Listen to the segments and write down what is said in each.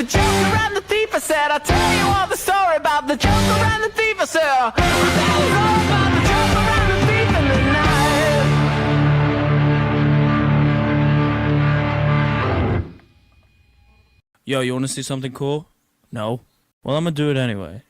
Joker and the thief. I said, I'll tell you all the story about the Joker and the thief. I said, I'll tell you all about the Joker and the thief in the night. Yo, you want to see something cool? No? Well, I'm gonna do it anyway.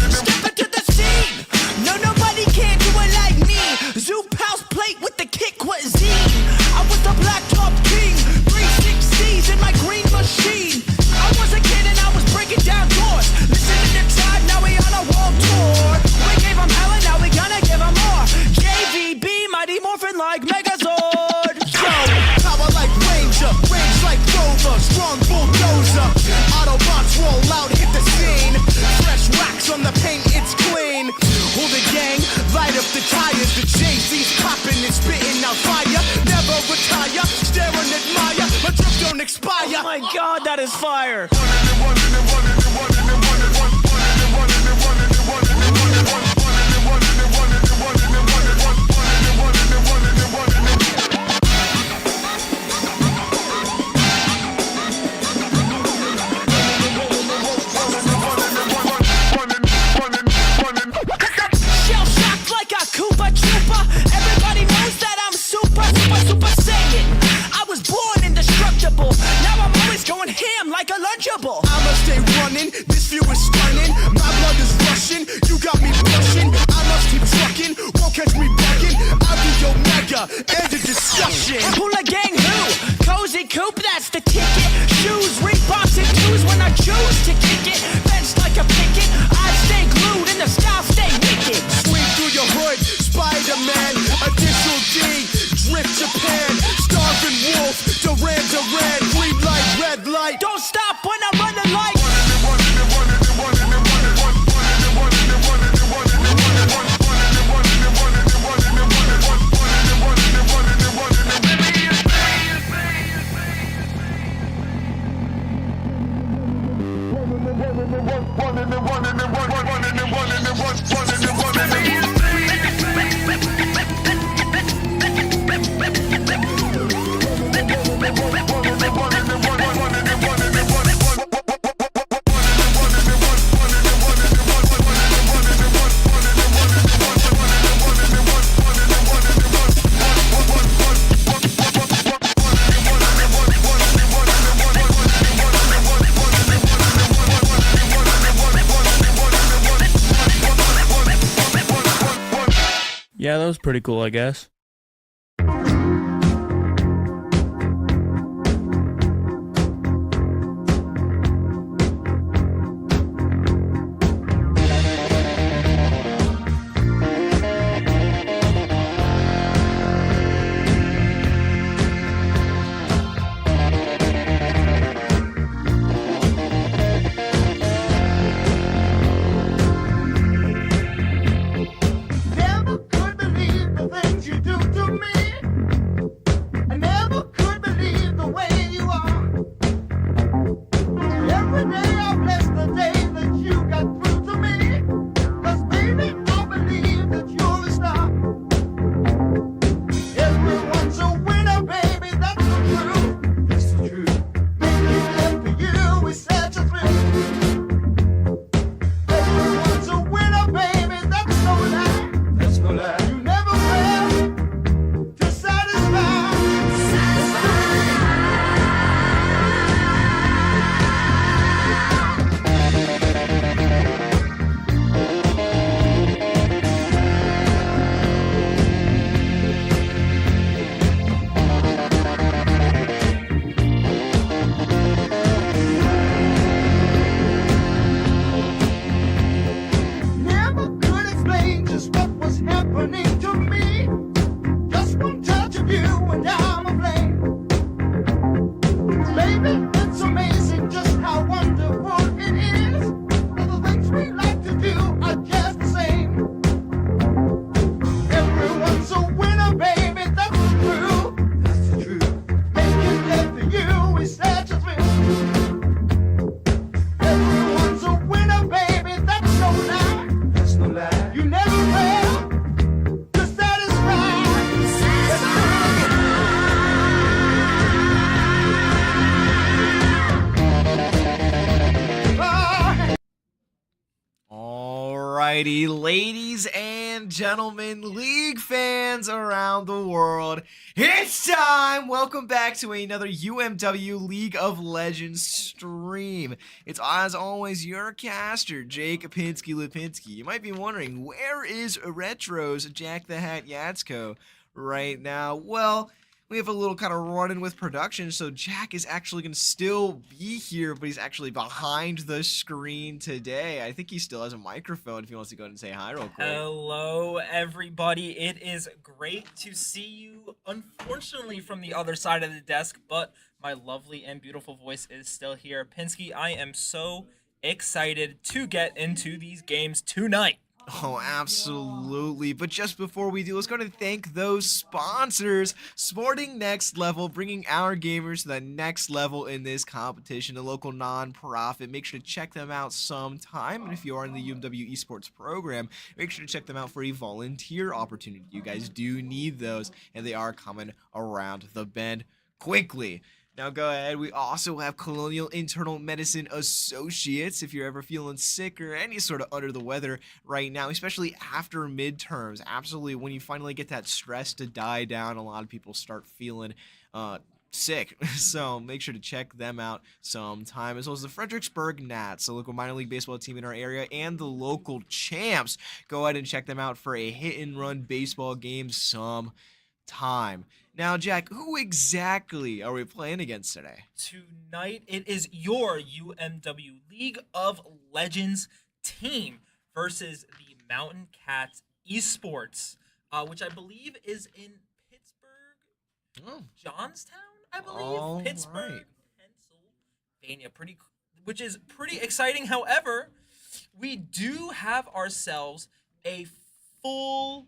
Step into the scene. No, nobody can do it like me. Zoop house plate with the kick cuisine. I was the black top king. 360s in my green machine. I was a kid and I was breaking down doors. Listening to Tribe, now we on a world tour. We gave them hell and now we gonna give them more. JVB, Mighty Morphin like Megazord. Yo, power like Ranger, range like Rover, strong bulldozer. Autobots roll out, hit the scene. Fresh wax on the paint, it's clean. Hold the gang, light up the tires. The Jay-Z's popping and spitting out fire. Never retire, stare and admire. My drip don't expire. Oh my god, that is fire! Shell shocked like a Koopa Trooper. Everybody knows that I'm super saiyan. I was born indestructible. Now I'm always going ham like a Lunchable. I'ma stay running. This view is stunning. My blood is rushing. You got me blushing. I must keep trucking. Won't catch me bugging. I'll be your mega. End of discussion. Hula gang who? Cozy Coop, that's the ticket. Shoes, Reeboks and twos when I choose to kick it. Fenced like a picket. I stay glued and the style stay wicked. Swing through your hood, Spider-Man. Additional D, Drift Japan. Starving Wolf, Duran, green light, red light. Don't stop when I run the light. Yeah, that was pretty cool, I guess. Never could believe the things you do. Alrighty, ladies and gentlemen, League fans around the world, it's time! Welcome back to another UMW League of Legends stream. It's as always your caster, Jake Lipinski. You might be wondering, where is Retro's Jack the Hat Yatsko right now? Well, we have a little kind of run-in with production, so Jack is actually going to still be here, but he's actually behind the screen today. I think he still has a microphone if he wants to go ahead and say hi real quick. Hello, everybody. It is great to see you, unfortunately, from the other side of the desk, but my lovely and beautiful voice is still here. Pinsky, I am so excited to get into these games tonight. Oh, absolutely. But just before we do, let's go ahead and thank those sponsors. Sporting Next Level, bringing our gamers to the next level in this competition. A local non-profit. Make sure to check them out sometime. And if you are in the UMW Esports program, make sure to check them out for a volunteer opportunity. You guys do need those, and they are coming around the bend quickly. Now go ahead, we also have Colonial Internal Medicine Associates. If you're ever feeling sick or any sort of under the weather right now, especially after midterms, absolutely when you finally get that stress to die down, a lot of people start feeling sick. So make sure to check them out sometime, as well as the Fredericksburg Nats, a local minor league baseball team in our area, and the local champs. Go ahead and check them out for a hit and run baseball game sometime. Now, Jack, who exactly are we playing against today? Tonight, it is your UMW League of Legends team versus the Mountain Cats Esports, which I believe is in Pittsburgh, Johnstown, I believe. All Pittsburgh, right. Pennsylvania, which is pretty exciting. However, we do have ourselves a full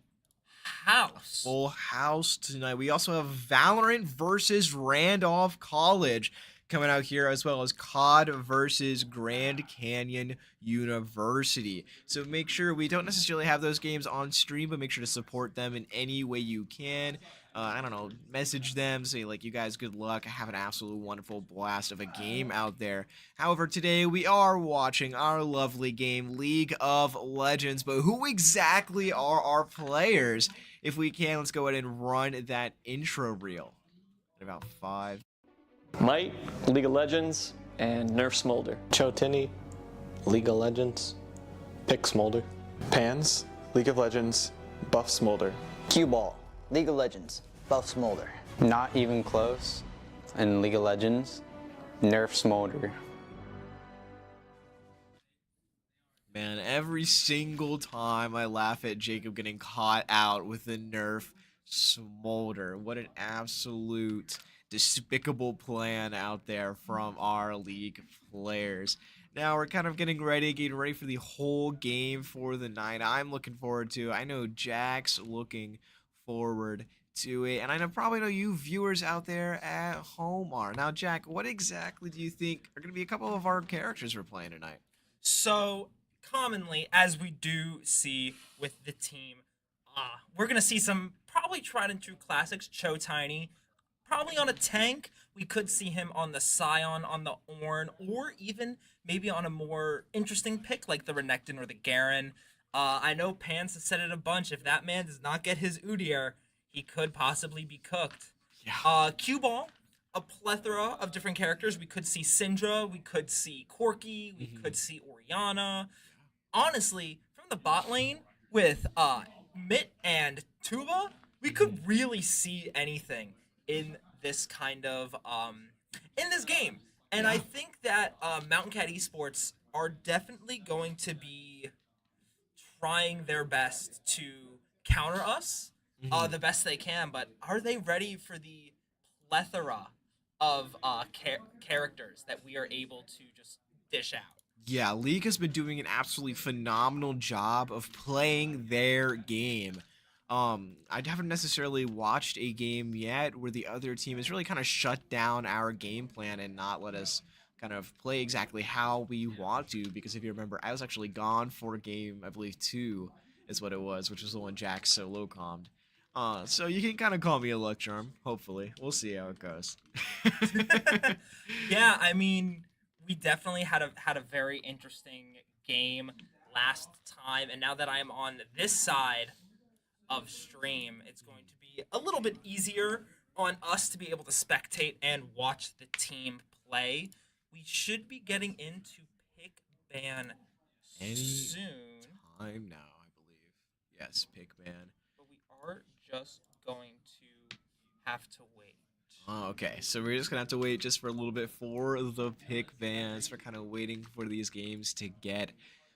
house Tonight. We also have Valorant versus Randolph College coming out here, as well as COD versus Grand Canyon University. So make sure, we don't necessarily have those games on stream, but make sure to support them in any way you can. I don't know, message them, say like, you guys good luck, have an absolute wonderful blast of a game out there. However, today we are watching our lovely game, League of Legends, but who exactly are our players? If we can, let's go ahead and run that intro reel. In about 5. Might, League of Legends, and Nerf Smolder. Chotini, League of Legends, Pick Smolder. Pans, League of Legends, Buff Smolder. Cue Ball, League of Legends, Buff Smolder. Not even close. In League of Legends, Nerf Smolder. Man, every single time I laugh at Jacob getting caught out with the Nerf Smolder. What an absolute despicable plan out there from our league players. Now we're kind of getting ready for the whole game for the night. I'm looking forward to it. I know Jack's looking forward to it, and I probably know you viewers out there at home are. Now, Jack, what exactly do you think are going to be a couple of our characters we're playing tonight? So, commonly, as we do see with the team, we're going to see some probably tried and true classics. Cho Tiny, probably on a tank. We could see him on the Scion, on the Ornn, or even maybe on a more interesting pick like the Renekton or the Garen. I know Pans has said it a bunch. If that man does not get his Udyr, he could possibly be cooked. Yeah. Cue Ball, a plethora of different characters. We could see Syndra, we could see Corki, we could see Orianna. Honestly, from the bot lane with Mitt and Tuba, we could really see anything in this kind of in this game. And I think that Mountain Cat Esports are definitely going to be trying their best to counter us the best they can, but are they ready for the plethora of characters that we are able to just dish out? Yeah, League has been doing an absolutely phenomenal job of playing their game. I haven't necessarily watched a game yet where the other team has really kind of shut down our game plan and not let us kind of play exactly how we want to, because if you remember, I was actually gone for game, I believe 2 is what it was, which was the one Jack solo commed. So you can kind of call me a luck charm, hopefully. We'll see how it goes. Yeah, I mean, we definitely had a very interesting game last time, and now that I'm on this side of stream, it's going to be a little bit easier on us to be able to spectate and watch the team play. We should be getting into pick ban Any soon, time now, I believe. Yes, pick ban. but we are just going to have to wait. Oh, okay, so we're just gonna have to wait just for a little bit for the pick bans. We're kind of waiting for these games to get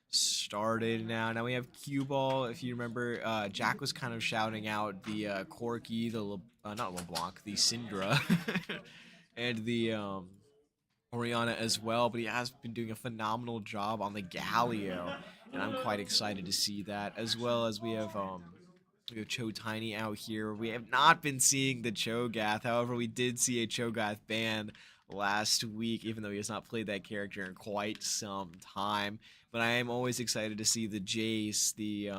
started now. Now we have cue ball. If you remember, Jack was kind of shouting out the Corky, the not LeBlanc, the Syndra, and the Oriana as well. But he has been doing a phenomenal job on the Galio, and I'm quite excited to see that. As well as we have Cho Tiny out here. We have not been seeing the Cho'Gath. However, we did see a Cho'Gath ban last week, even though he has not played that character in quite some time. But I am always excited to see the Jace, the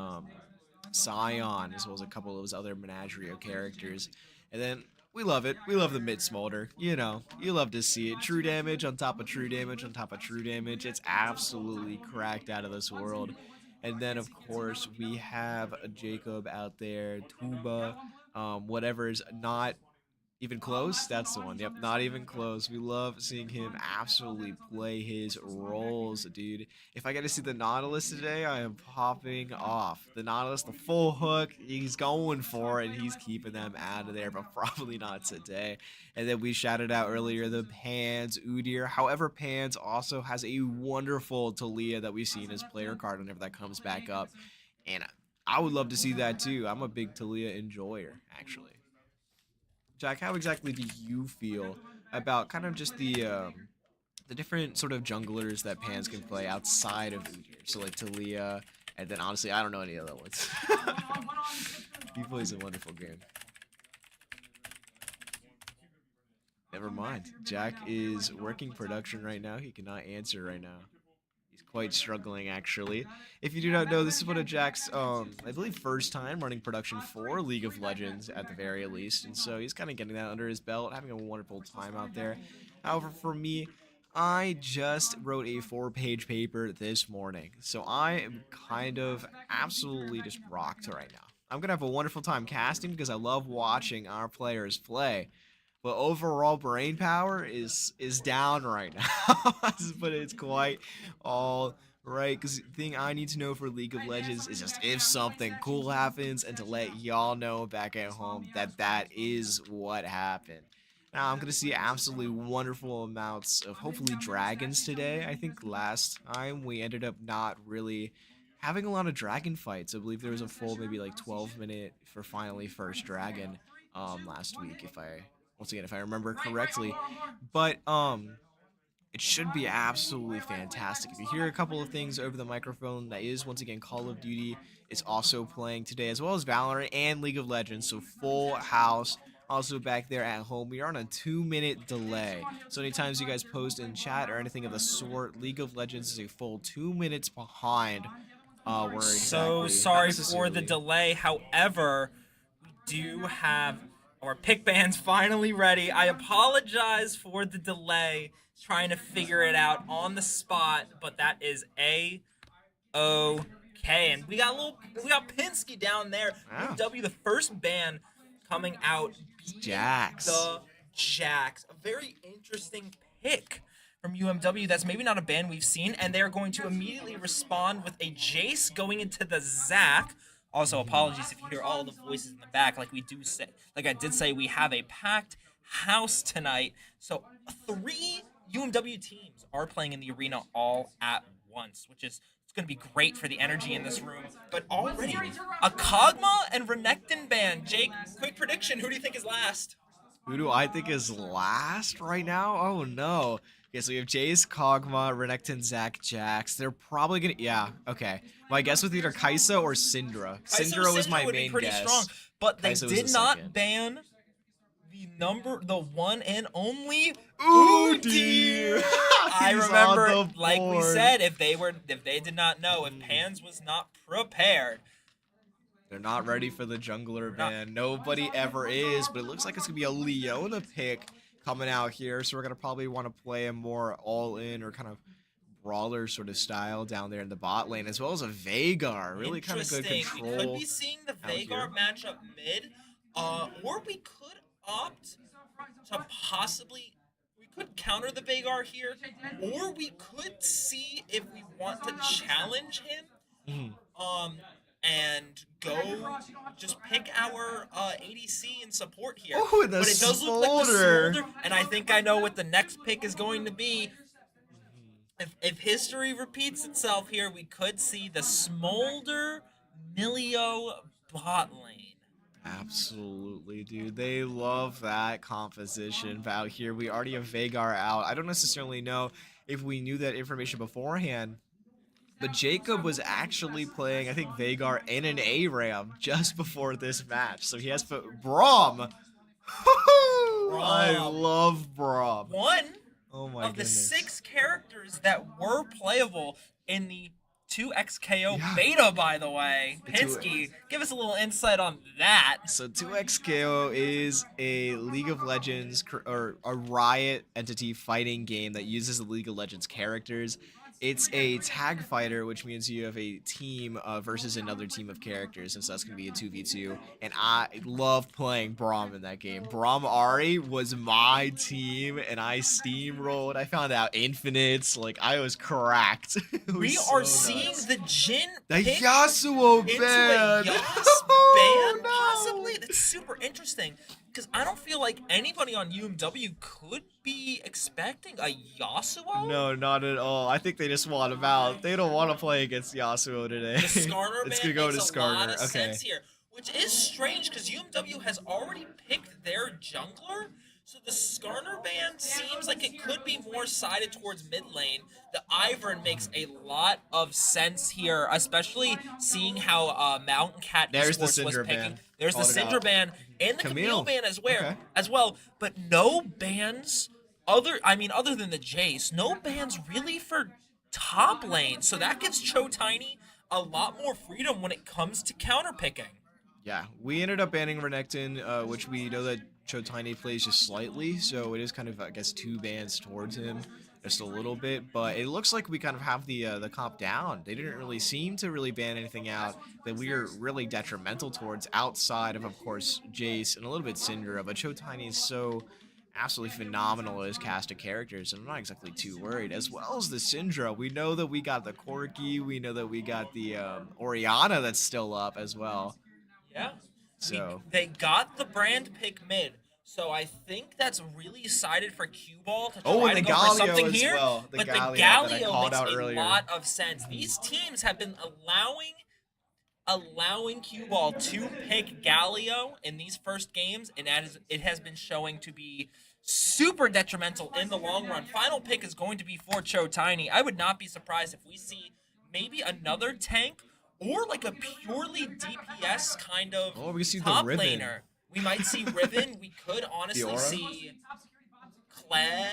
Scion, as well as a couple of those other Menagerie characters. And then we love it. We love the mid smolder. You know, you love to see it. True damage on top of true damage on top of true damage. It's absolutely cracked out of this world. And then, of course, we have a Jacob out there, Tuba, whatever is not even close. That's the one. Yep, not even close. We love seeing him absolutely play his roles, dude. If I get to see the Nautilus today, I am popping off. The Nautilus, the full hook, he's going for it, and he's keeping them out of there, but probably not today. And then we shouted out earlier the Pans, Udyr. However, Pans also has a wonderful Talia that we see in his player card whenever that comes back up. And I would love to see that too. I'm a big Talia enjoyer, actually. Jack, how exactly do you feel about kind of just the different sort of junglers that Pans can play outside of Udyr? So like Talia, and then honestly, I don't know any other ones. He plays a wonderful game. Never mind. Jack is working production right now. He cannot answer right now. He's quite struggling, actually. If you do not know, this is one of Jack's, I believe, first time running production for League of Legends, at the very least. And so he's kind of getting that under his belt, having a wonderful time out there. However, for me, I just wrote a 4-page paper this morning. So I am kind of absolutely just rocked right now. I'm going to have a wonderful time casting because I love watching our players play. But overall brain power is down right now. But it's quite all right. Because the thing I need to know for League of Legends is just if something cool happens and to let y'all know back at home that that is what happened. Now I'm going to see absolutely wonderful amounts of hopefully dragons today. I think last time we ended up not really having a lot of dragon fights. I believe there was a full maybe like 12-minute for finally first dragon last week, if I remember correctly. But it should be absolutely fantastic. If you hear a couple of things over the microphone, that is once again Call of Duty is also playing today, as well as Valorant and League of Legends. So full house. Also back there at home, we are on a 2-minute delay. So anytime you guys post in chat or anything of the sort, League of Legends is a full 2 minutes behind. Where So exactly, sorry for the delay. However, we do have our pick bands finally ready. I apologize for the delay, trying to figure it out on the spot, but that is A-okay. And we got Pinsky down there. Wow. UMW, the first ban coming out, Jax. the Jax. A very interesting pick from UMW. That's maybe not a ban we've seen, and they're going to immediately respond with a Jace going into the Zac. Also, apologies if you hear all the voices in the back. Like I did say, we have a packed house tonight. So 3 UMW teams are playing in the arena all at once, which is going to be great for the energy in this room. But already, a Kog'Maw and Renekton ban. Jake, quick prediction. Who do you think is last? Who do I think is last right now? Oh, no. Okay, so we have Jace, Kog'Maw, Renekton, Zac, Jax. They're probably going to... Yeah, okay. My guess was either Kai'Sa or Syndra. Syndra was my main guess. Strong, but they Kai'Sa was did the not second. ban the one and only Udyr. I He's remember, on the like we board. said, if they did not know, if Pans was not prepared, They're not ready for the jungler ban. Nobody ever is, but it looks like it's going to be a Leona pick coming out here, so we're going to probably want to play a more all-in or kind of brawler sort of style down there in the bot lane, as well as a Veigar. Really kind of good Interesting. control. We could be seeing the out here. Veigar matchup mid, or we could opt to possibly. We could counter the Veigar here, or we could see if we want to challenge him. And go just pick our ADC and support here. Oh, and the but it does look like the Smolder. Smolder, and I think I know what the next pick is going to be. If history repeats itself here, we could see the Smolder Milio bot lane. Absolutely, dude. They love that composition out here. We already have Veigar out. I don't necessarily know if we knew that information beforehand, but Jacob was actually playing, I think, Veigar in an ARAM just before this match. So he has put Braum. I love Braum. One Oh my of the goodness. 6 characters that were playable in the 2XKO Yeah. beta, by the way. The Pinsky, give us a little insight on that. So 2XKO is a League of Legends or a Riot entity fighting game that uses the League of Legends characters. It's a tag fighter, which means you have a team versus another team of characters, and so that's going to be a 2v2. And I love playing Braum in that game. Braum Ari was my team, and I steamrolled. I found out infinites. Like, I was cracked. It We was are so seeing nuts. the Jin The pick Yasuo into ban. a Yas Oh, ban, no. possibly. That's super interesting because I don't feel like anybody on UMW could be expecting a Yasuo. No, not at all. I think they just want him out. They don't want to play against Yasuo today. The Skarner It's ban gonna go makes to a lot Skarner. of Okay. sense here, which is strange because UMW has already picked their jungler. So the Skarner ban seems like it could be more sided towards mid lane. The Ivern makes a lot of sense here, especially seeing how Mountain Cat There's the Esports was Syndra picking. ban. There's the Called it Syndra out. ban and the Camille. Camille ban Okay. as well, but no bans other than the Jace, no bans really for top lane. So that gives Cho Tiny a lot more freedom when it comes to counter picking. Yeah, we ended up banning Renekton, which we know that Chotiny plays just slightly, so it is kind of, I guess, 2 bans towards him, just a little bit. But it looks like we kind of have the comp down. They didn't really seem to really ban anything out that we are really detrimental towards, outside of course, Jace and a little bit Syndra. But Chotiny is so absolutely phenomenal as cast of characters, and I'm not exactly too worried. As well as the Syndra, we know that we got the Corki, we know that we got the Orianna that's still up as well. Yeah. So They got the brand pick mid. So I think that's really sided for Cue Ball to try Oh, to and the go for Galio something as here. well. The But the Galio that I Galio called makes out a earlier. lot of sense. These teams have been allowing Cue Ball to pick Galio in these first games, and it has been showing to be super detrimental in the long run. Final pick is going to be for Cho Tiny. I would not be surprised if we see maybe another tank or like a purely DPS kind of Oh, we see the top Riven. laner. We might see Riven. We could honestly Aura? see Kled.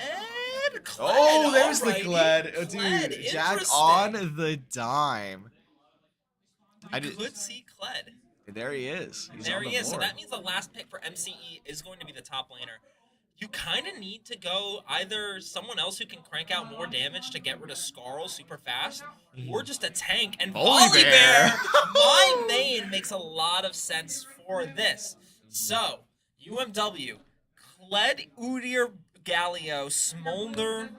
Oh, there's alrighty. the Gled. Oh, dude, Kled, Jack interesting. on the dime. We could see Kled. There he is. He's There on the he is. So board. that means the last pick for MCE is going to be the top laner. You kind of need to go either someone else who can crank out more damage to get rid of Skarl super fast, or just a tank. And Volibear. Volibear, my main, makes a lot of sense for this. So, UMW, Kled, Udyr, Galio, Smolder,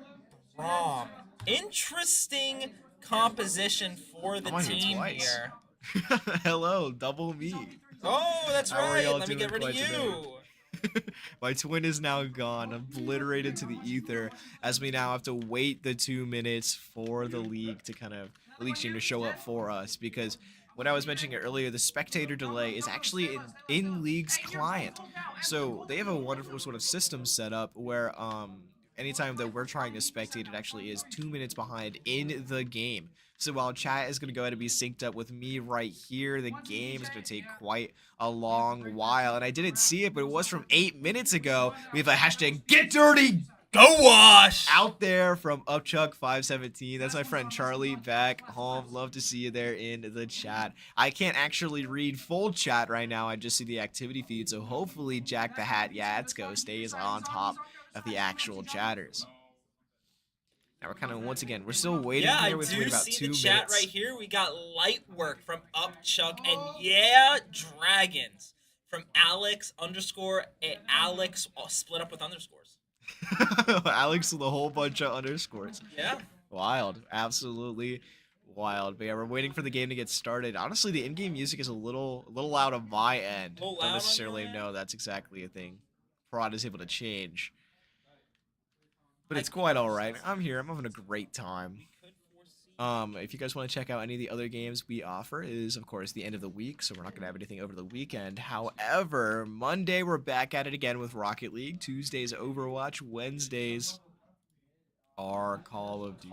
Braum. Interesting composition for the I'm on here team twice. here. Hello, double me. Oh, that's How are right. y'all Let me doing get rid of quite today? you. My twin is now gone, obliterated to the ether, as we now have to wait the 2 minutes for the league to kind of, the league team to show up for us, because when I was mentioning it earlier, the spectator delay is actually in League's client. So they have a wonderful sort of system set up where anytime that we're trying to spectate, it actually is 2 minutes behind in the game. So while chat is going to go ahead and be synced up with me right here, the game is going to take quite a long while. And I didn't see it, but it was from 8 minutes ago. We have a hashtag Get Dirty Go Wash! out there from Upchuck517. That's my friend Charlie back home. Love to see you there in the chat. I can't actually read full chat right now. I just see the activity feed. So hopefully Jack the Hat Yatsko stays on top of the actual chatters. Now we're kind of, once again, we're still waiting Yeah, I here. We have to wait do about see 2 the chat minutes. right here. We got light work from Upchuck and yeah, dragons from Alex underscore Alex split up with underscores. Alex with a whole bunch of underscores. Yeah. Wild. Absolutely wild. But yeah, we're waiting for the game to get started. Honestly, the in-game music is a little loud on my end. A little loud Don't on necessarily your end? know that's exactly a thing Prod is able to change. But it's quite alright. I'm here. I'm having a great time. If you guys want to check out any of the other games we offer, it is of course the end of the week, so we're not gonna have anything over the weekend. However, Monday we're back at it again with Rocket League. Tuesdays Overwatch. Wednesdays are Call of Duty.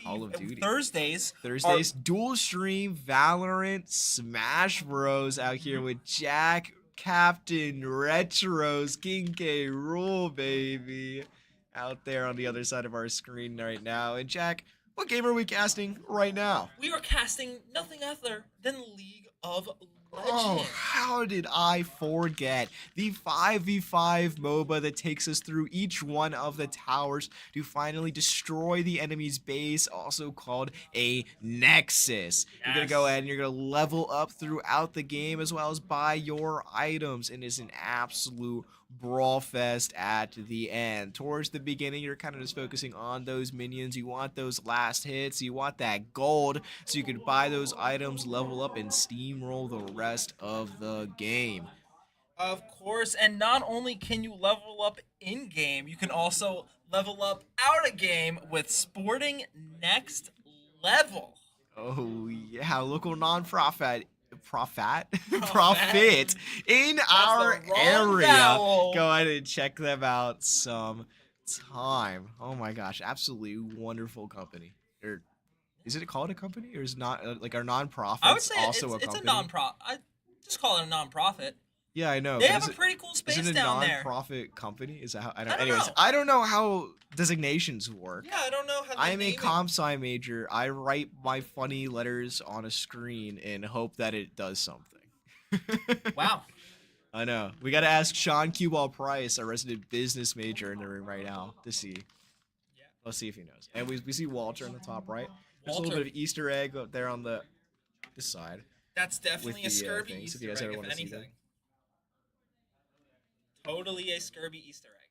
Call of Duty. Thursdays are- dual stream Valorant Smash Bros out here with Jack, Captain Retros, King K Rule, baby, out there on the other side of our screen right now. And Jack, what game are we casting right now? We are casting nothing other than League of Legends. Oh, how did I forget? The 5v5 MOBA that takes us through each one of the towers to finally destroy the enemy's base, also called a Nexus. You're going to go ahead and you're going to level up throughout the game as well as buy your items, and it's an absolute brawl fest at the end. Towards the beginning, you're kind of just focusing on those minions. You want those last hits, you want that gold so you can buy those items, level up, and steamroll the rest of the game. Of course, and not only can you level up in game, you can also level up out of game with Sporting Next Level. Oh yeah, local non-profit profit in That's our the wrong area. vowel. Go ahead and check them out some time. Oh my gosh, absolutely wonderful company. Or is it called a company, or is it not like our non-profits I would say also it's a company? a non-profit. I just call it a non-profit. Yeah, I know. They but have is a it- pretty cool space Is it a down there. non-profit company? Is that how? I I don't. don't Anyways, know. I don't know how designations work. Yeah, I don't know how. I'm a comp sci major. I write my funny letters on a screen and hope that it does something. Wow. I know. We got to ask Sean Cuball Price, our resident business major, in the room right now to see. Yeah. Let's see if he knows. And we see Walter on the top right. There's a Walter. little bit of Easter egg up there on this side. That's definitely a with the, Scurvy things, if Easter you guys egg, ever if wanna see anything. Totally a Scurvy Easter egg.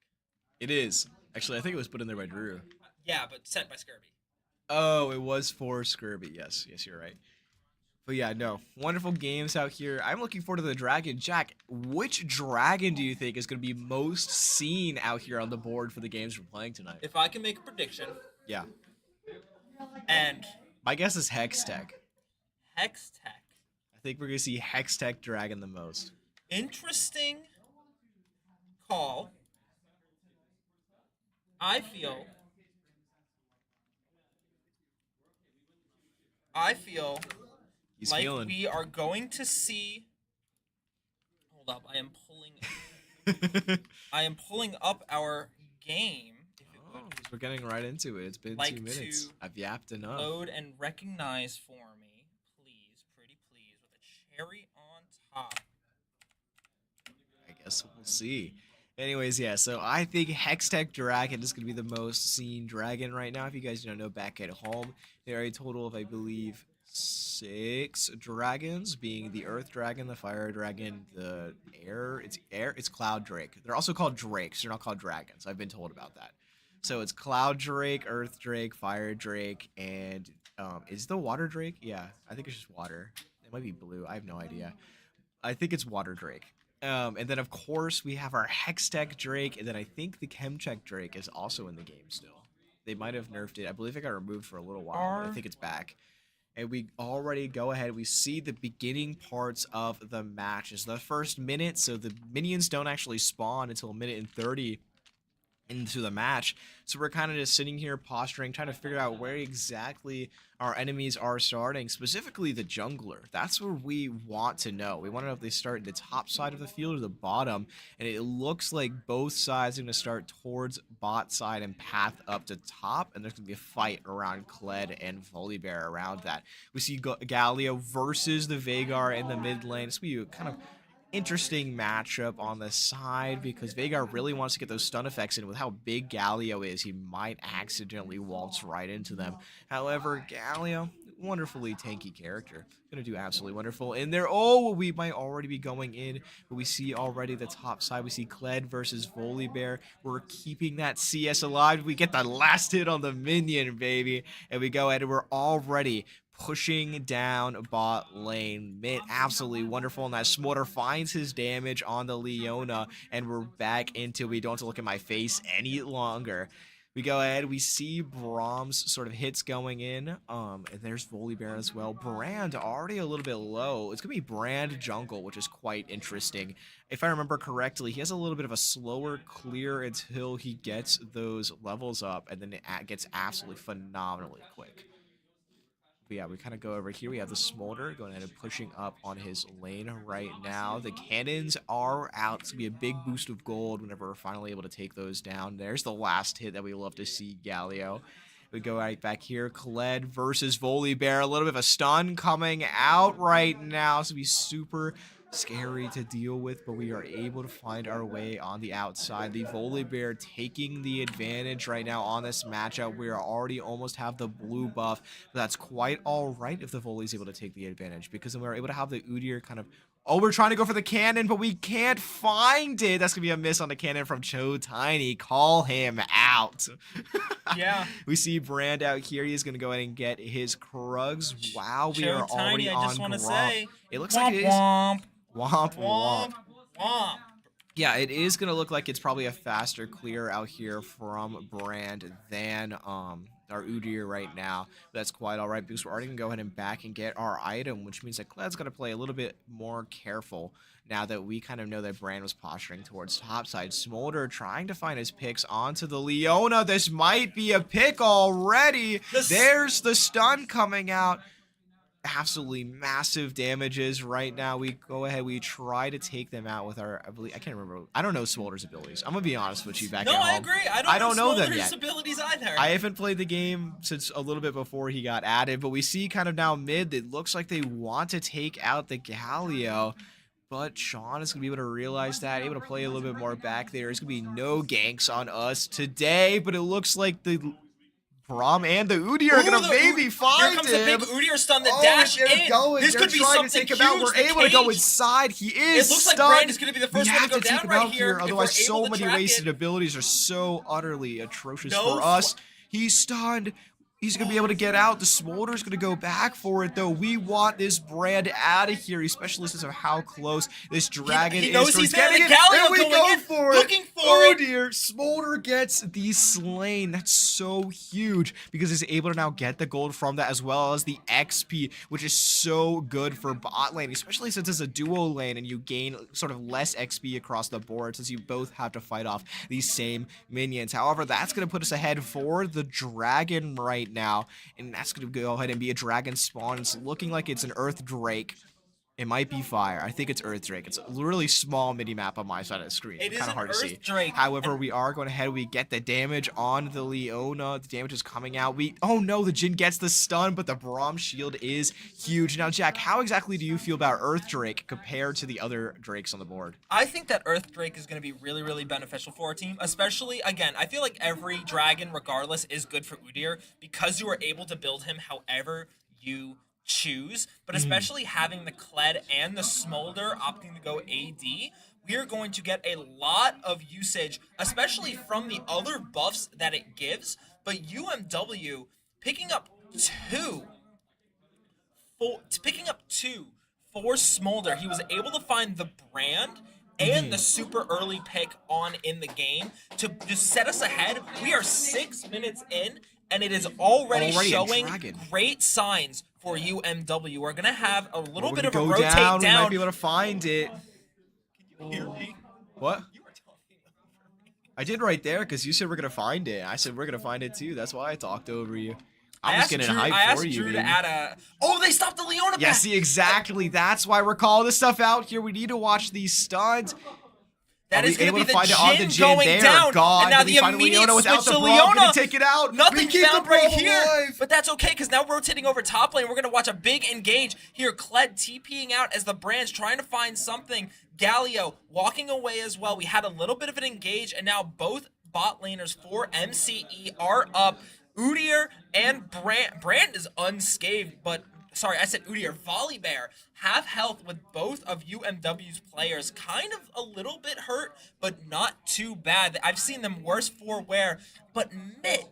It is. Actually, I think it was put in there by Drew. Yeah, but sent by Scurvy. Oh, it was for Scurvy. Yes, you're right. But yeah, no. Wonderful games out here. I'm looking forward to the dragon. Jack, which dragon do you think is going to be most seen out here on the board for the games we're playing tonight? If I can make a prediction, Yeah. and My guess is Hextech. Hextech, I think we're going to see Hextech dragon the most. interesting call. I feel He's like feeling. we are going to see. Hold up, I am pulling up our game. If it Oh, would we're getting right into it. It's been Like 2 minutes. to I've yapped enough. load and recognize for me, please, pretty please, with a cherry on top. I guess we'll see. Anyways, yeah, so I think Hextech Dragon is going to be the most seen dragon right now. If you guys don't know, back at home, there are a total of, I believe, 6 dragons, being the Earth Dragon, the Fire Dragon, the it's Cloud Drake. They're also called Drakes. They're not called dragons. I've been told about that. So it's Cloud Drake, Earth Drake, Fire Drake, and is the Water Drake? Yeah, I think it's just water. It might be blue. I have no idea. I think it's Water Drake. And then, of course, we have our Hextech Drake, and then I think the Chemcheck Drake is also in the game still. They might have nerfed it. I believe it got removed for a little while, but I think it's back. And we already go ahead. We see the beginning parts of the match. It's the first minute, so the minions don't actually spawn until a minute and 30 into the match. So we're kind of just sitting here posturing, trying to figure out where exactly our enemies are starting, specifically the jungler. That's where we want to know. We want to know if they start in the top side of the field or the bottom, and it looks like both sides are going to start towards bot side and path up to top, and there's going to be a fight around Kled and Volibear around that. We see Galio versus the Veigar in the mid lane. It's going to be kind of interesting matchup on the side because Veigar really wants to get those stun effects in. With how big Galio is, he might accidentally waltz right into them. However, Galio, wonderfully tanky character, gonna do absolutely wonderful in there. Oh, we might already be going in, but we see already the top side. We see Kled versus Volibear. We're keeping that CS alive. We get the last hit on the minion, baby, and we go ahead and we're already pushing down bot lane. Mid, absolutely wonderful. And that Smolder finds his damage on the Leona, and we're back into we don't have to look at my face any longer. We go ahead, we see Brahms sort of hits going in. And there's Volibear as well. Brand already a little bit low. It's gonna be Brand jungle, which is quite interesting. If I remember correctly, he has a little bit of a slower clear until he gets those levels up, and then it gets absolutely phenomenally quick. But yeah, we kind of go over here. We have the Smolder going ahead and pushing up on his lane right now. The cannons are out. It's going to be a big boost of gold whenever we're finally able to take those down. There's the last hit that we love to see, Galio. We go right back here. Kled versus Volibear. A little bit of a stun coming out right now. It's going to be super scary to deal with, but we are able to find our way on the outside. The Volibear taking the advantage right now on this matchup. We are already almost have the blue buff, but that's quite all right if the Voli is able to take the advantage, because then we're able to have the Udyr kind of, oh, we're trying to go for the cannon, but we can't find it. That's gonna be a miss on the cannon from Cho Tiny. Call him out. Yeah. We see Brand out here. He's gonna go ahead and get his Krugs. Wow, we are already Tiny, I on just want to Gromp. say, It looks like it is. womp, Womp womp, womp. womp. Yeah, it is gonna look like it's probably a faster clear out here from Brand than our Udyr right now. But that's quite alright because we're already gonna go ahead and back and get our item, which means that Kled's gonna play a little bit more careful now that we kind of know that Brand was posturing towards topside. Smolder trying to find his picks onto the Leona. This might be a pick already. There's the stun coming out. Absolutely massive damages right now. We go ahead, we try to take them out with our, I believe, I can't remember, I don't know Smolder's abilities. I'm gonna be honest with you back at home. No, I agree. I don't know them Smolder's yet. abilities either. I haven't played the game since a little bit before he got added, but we see kind of now mid, it looks like they want to take out the Galio, but Sean is going to be able to realize that, able to play a little bit more back there. There's going to be no ganks on us today, but it looks like the Braum and the Udyr are going to maybe find him. Here comes the big Udyr stun, the dash in. This They're could be trying to something take him out. huge. We're able to go inside. He is It looks like stunned. Brand is going to be the first one to go down right here. Otherwise, so many wasted abilities are so utterly atrocious for us. He's stunned. He's going to be able to get out. The Smolder's going to go back for it, though. We want this Brand out of here, especially since of how close this dragon is. He knows he's there. Getting The it. Galio There we going go in, for looking it. for Oh, it. dear. Smolder gets the slain. That's so huge because he's able to now get the gold from that as well as the XP, which is so good for bot lane, especially since it's a duo lane and you gain sort of less XP across the board since you both have to fight off these same minions. However, that's going to put us ahead for the dragon right now, and that's going to go ahead and be a dragon spawn. It's looking like it's an Earth Drake. It might be fire. I think it's Earth Drake. It's a really small mini-map on my side of the screen. It is kind of an hard to see. Earth Drake. However, we are going ahead. We get the damage on the Leona. The damage is coming out. Oh no, the Jhin gets the stun, but the Braum shield is huge. Now, Jack, how exactly do you feel about Earth Drake compared to the other Drakes on the board? I think that Earth Drake is going to be really, really beneficial for our team. Especially, again, I feel like every dragon, regardless, is good for Udyr because you are able to build him however you choose, but especially having the Kled and the Smolder opting to go AD, we are going to get a lot of usage, especially from the other buffs that it gives. But UMW picking up two for Smolder. He was able to find the Brand and the super early pick on in the game to just set us ahead. We are 6 minutes in, and it is already showing great signs for UMW. We're going to have a little bit of a rotate down. We might be able to find it. Can you hear me? What? I did right there because you said we're going to find it. I said we're going to find it too. That's why I talked over you. I was getting hyped for you, Drew baby. to add a... Oh, they stopped the Leona back! Yeah, see, exactly. That's why we're calling this stuff out here. We need to watch these stuns. That Are is we going to able be to find it on the Jin Jin going there? down. God, and now did we the find immediate Leona without switch the to Braum? Gonna Leona. take it out. Nothing We keep found the right Braum here. alive. But that's okay, because now rotating over top lane, we're going to watch a big engage here. Kled TPing out as the Brand's trying to find something. Galio walking away as well. We had a little bit of an engage, and now both bot laners for MCE are up. Udyr and Brand is unscathed, but sorry, I said Udyr. Volibear have health with both of UMW's players. Kind of a little bit hurt, but not too bad. I've seen them worse for wear. But Mitt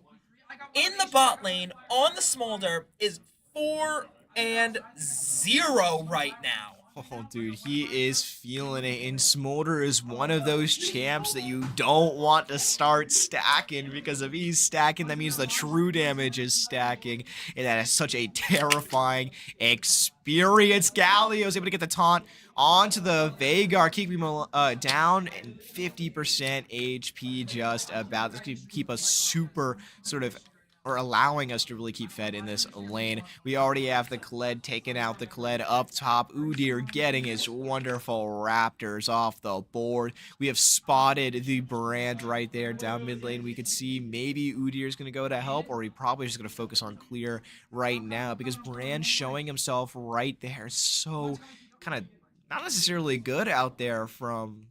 in the bot lane on the Smolder is 4-0 right now. Oh, dude, he is feeling it, and Smolder is one of those champs that you don't want to start stacking, because if he's stacking, that means the true damage is stacking, and that is such a terrifying experience. Galio is able to get the taunt onto the Veigar, keeping him down, and 50% HP just about. This could keep us super sort of, or allowing us to really keep fed in this lane. We already have the Kled taking out the Kled up top. Udyr getting his wonderful Raptors off the board. We have spotted the Brand right there down mid lane. We could see maybe Udyr is going to go to help, or he probably just going to focus on clear right now, because Brand showing himself right there so kind of not necessarily good out there from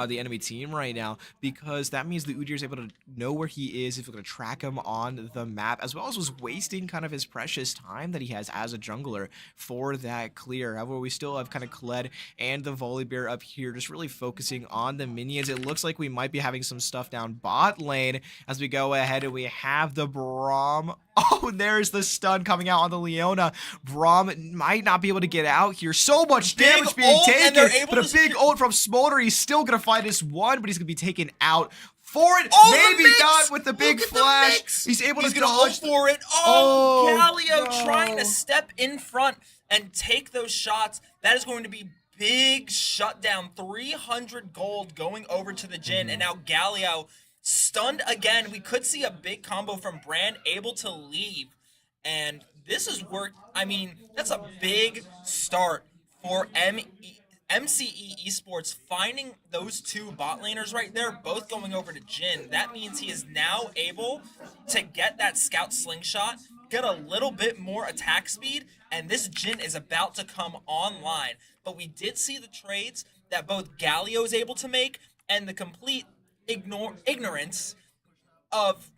the enemy team right now, because that means the Udyr is able to know where he is, if we're going to track him on the map, as well as was wasting kind of his precious time that he has as a jungler for that clear. However, we still have kind of Kled and the Volibear up here, just really focusing on the minions. It looks like we might be having some stuff down bot lane as we go ahead, and we have the Braum. Oh, there's the stun coming out on the Leona. Braum might not be able to get out here. So much damage being taken, but a big ult from Smolder. He's still going to find this one, but he's going to be taken out for it. Oh, maybe not with the big flash. He's able to dodge for it. Oh, Galio trying to step in front and take those shots. That is going to be big shutdown. 300 gold going over to the Jin, and now Galio stunned again. We could see a big combo from Brand able to leave, and this has worked. I mean, that's a big start for MCE Esports, finding those two bot laners right there, both going over to Jin. That means he is now able to get that scout slingshot, get a little bit more attack speed, and this Jin is about to come online. But we did see the trades that both Galio is able to make, and the complete ignorance of,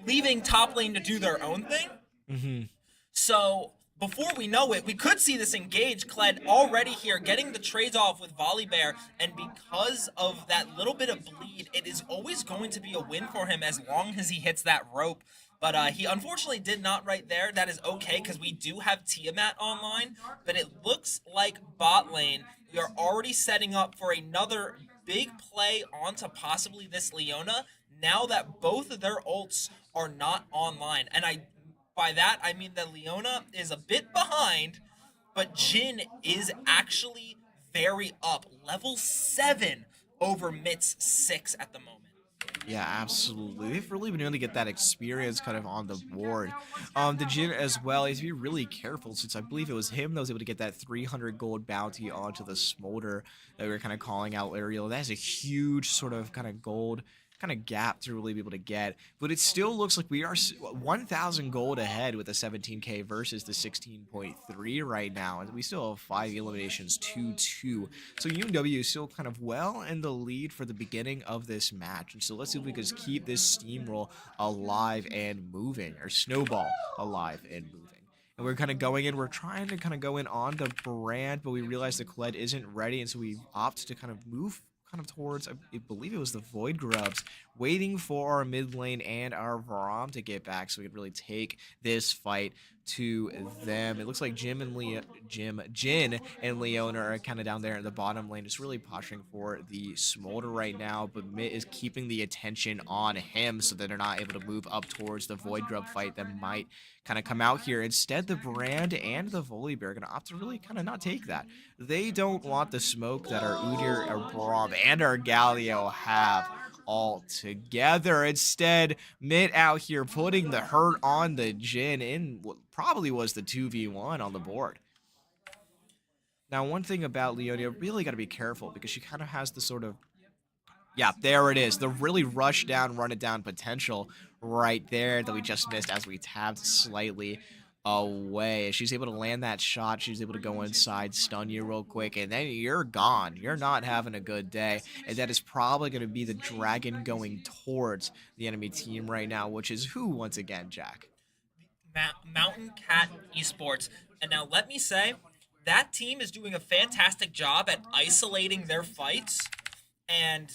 leaving top lane to do their own thing. So before we know it, we could see this engage. Kled already here getting the trades off with Volibear, and because of that little bit of bleed, it is always going to be a win for him as long as he hits that rope. But he unfortunately did not right there. That is okay, because we do have Tiamat online, but it looks like bot lane, we are already setting up for another big play onto possibly this Leona, now that both of their ults are not online. And by that, I mean that Leona is a bit behind, but Jin is actually very up. Level 7 over Mitt's 6 at the moment. Yeah, absolutely. They've really been able to get that experience kind of on the board. The Jin as well, he has to be really careful, since I believe it was him that was able to get that 300 gold bounty onto the Smolder that we were kind of calling out earlier. That is a huge sort of kind of gold kind of gap to really be able to get, but it still looks like we are 1,000 gold ahead with the 17k versus the 16.3 right now, and we still have 5 eliminations 2-2. So UMW is still kind of well in the lead for the beginning of this match, and so let's see if we can just keep this steamroll alive and moving, or snowball alive and moving. And we're kind of going in, we're trying to kind of go in on the Brand, but we realize the Kled isn't ready, and so we opt to kind of move kind of towards, I believe it was the Void Grubs, waiting for our mid lane and our Braum to get back so we could really take this fight to them. It looks like Jin and Leona are kind of down there in the bottom lane, just really pushing for the Smolder right now, but Mitt is keeping the attention on him so that they're not able to move up towards the Void Grub fight that might kind of come out here. Instead, the Brand and the Volibear are going to opt to really kind of not take that. They don't want the smoke that our Udyr, our Braum, and our Galio have all together. Instead, Mitt out here putting the hurt on the Jin in what probably was the 2v1 on the board. Now, one thing about Leona, really got to be careful, because she kind of has the sort of Yeah, there it is. The really rush down, run it down potential right there that we just missed as we tapped slightly away. She's able to land that shot. She's able to go inside, stun you real quick, and then you're gone. You're not having a good day. And that is probably going to be the dragon going towards the enemy team right now, which is who once again, Jack? Mountain Cat Esports. And now let me say, that team is doing a fantastic job at isolating their fights and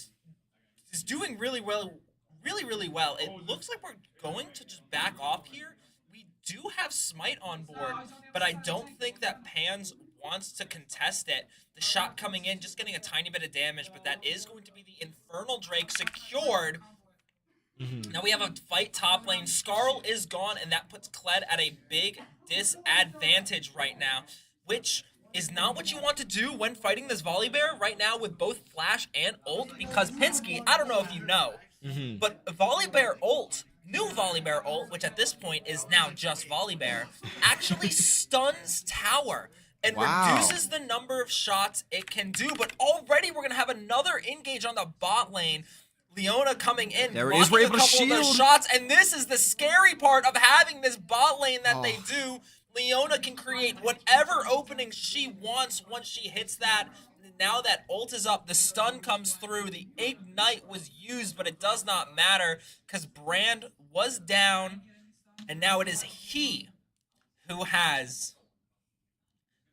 is doing really well. It looks like we're going to just back off here. We do have Smite on board, but I don't think that Pans wants to contest it. The shot coming in, just getting a tiny bit of damage, but that is going to be the Infernal Drake secured. Now we have a fight top lane. Skarl is gone, and that puts Kled at a big disadvantage right now, which is not what you want to do when fighting this Volibear right now with both Flash and ult, because Pinsky, I don't know if you know, but Volibear ult, new Volibear ult, which at this point is now just Volibear, actually stuns tower and reduces the number of shots it can do, but already we're going to have another engage on the bot lane. Leona coming in, there it is. We're able to shield those shots, and this is the scary part of having this bot lane that they do. Leona can create whatever opening she wants once she hits that. Now that ult is up, the stun comes through, the ignite was used, but it does not matter because Brand was down, and now it is he who has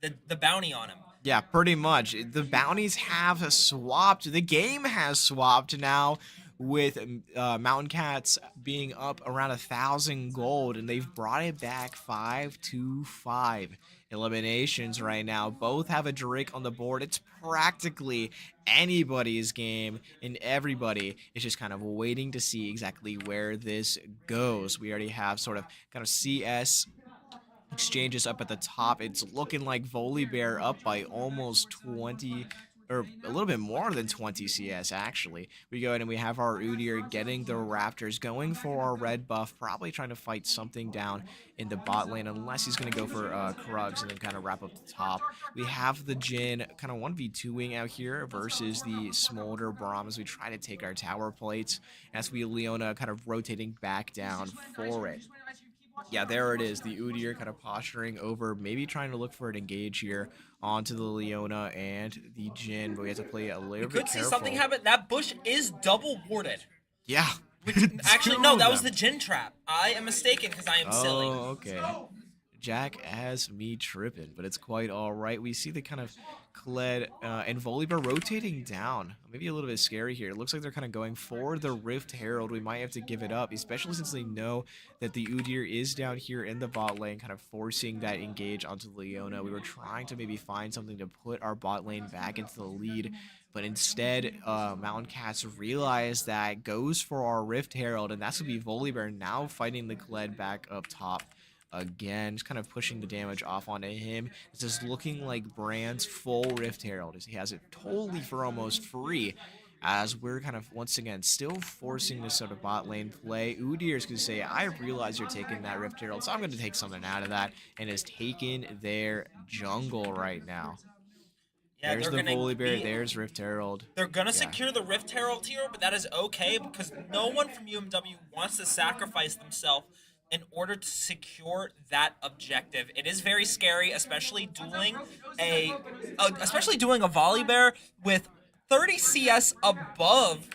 the bounty on him. Yeah, pretty much. The bounties have swapped. The game has swapped now with Mountain Cats being up around 1,000 gold, and they've brought it back 5-5 eliminations right now. Both have a Drake on the board. It's practically anybody's game, and everybody is just kind of waiting to see exactly where this goes. We already have sort of kind of CS exchanges up at the top. It's looking like Volibear up by almost 20, or a little bit more than 20 CS actually. We go ahead and we have our Udyr getting the Raptors, going for our red buff, probably trying to fight something down in the bot lane, unless he's going to go for Krugs and then kind of wrap up the top. We have the Jhin kind of 1v2ing out here versus the Smolder Braum as we try to take our tower plates, as we Leona kind of rotating back down for it. Yeah, there it is. The Udyr kind of posturing over, maybe trying to look for an engage here onto the Leona and the Jhin, but we have to play a little bit careful. We could see something happen. That bush is double warded. Yeah. Actually, no, that was the Jhin trap. I am mistaken because I am silly. Oh, okay. Jack has me tripping, but it's quite all right. We see the kind of Kled and Volibear rotating down. Maybe a little bit scary here. It looks like they're kind of going for the Rift Herald. We might have to give it up, especially since they know that the Udyr is down here in the bot lane, kind of forcing that engage onto Leona. We were trying to maybe find something to put our bot lane back into the lead, but instead, Mountain Cats realize that, goes for our Rift Herald, and that's going to be Volibear now fighting the Kled back up top. Again, just kind of pushing the damage off onto him. It's just looking like Brand's full Rift Herald, as he has it totally for almost free, as we're kind of, once again, still forcing this sort of bot lane play. Udyr is going to say, I realize you're taking that Rift Herald, so I'm going to take something out of that, and is taking their jungle right now. Yeah, there's the Volibear, there's Rift Herald. They're going to secure the Rift Herald here, but that is okay, because no one from UMW wants to sacrifice themselves in order to secure that objective. It is very scary, especially dueling a Volibear with 30 CS above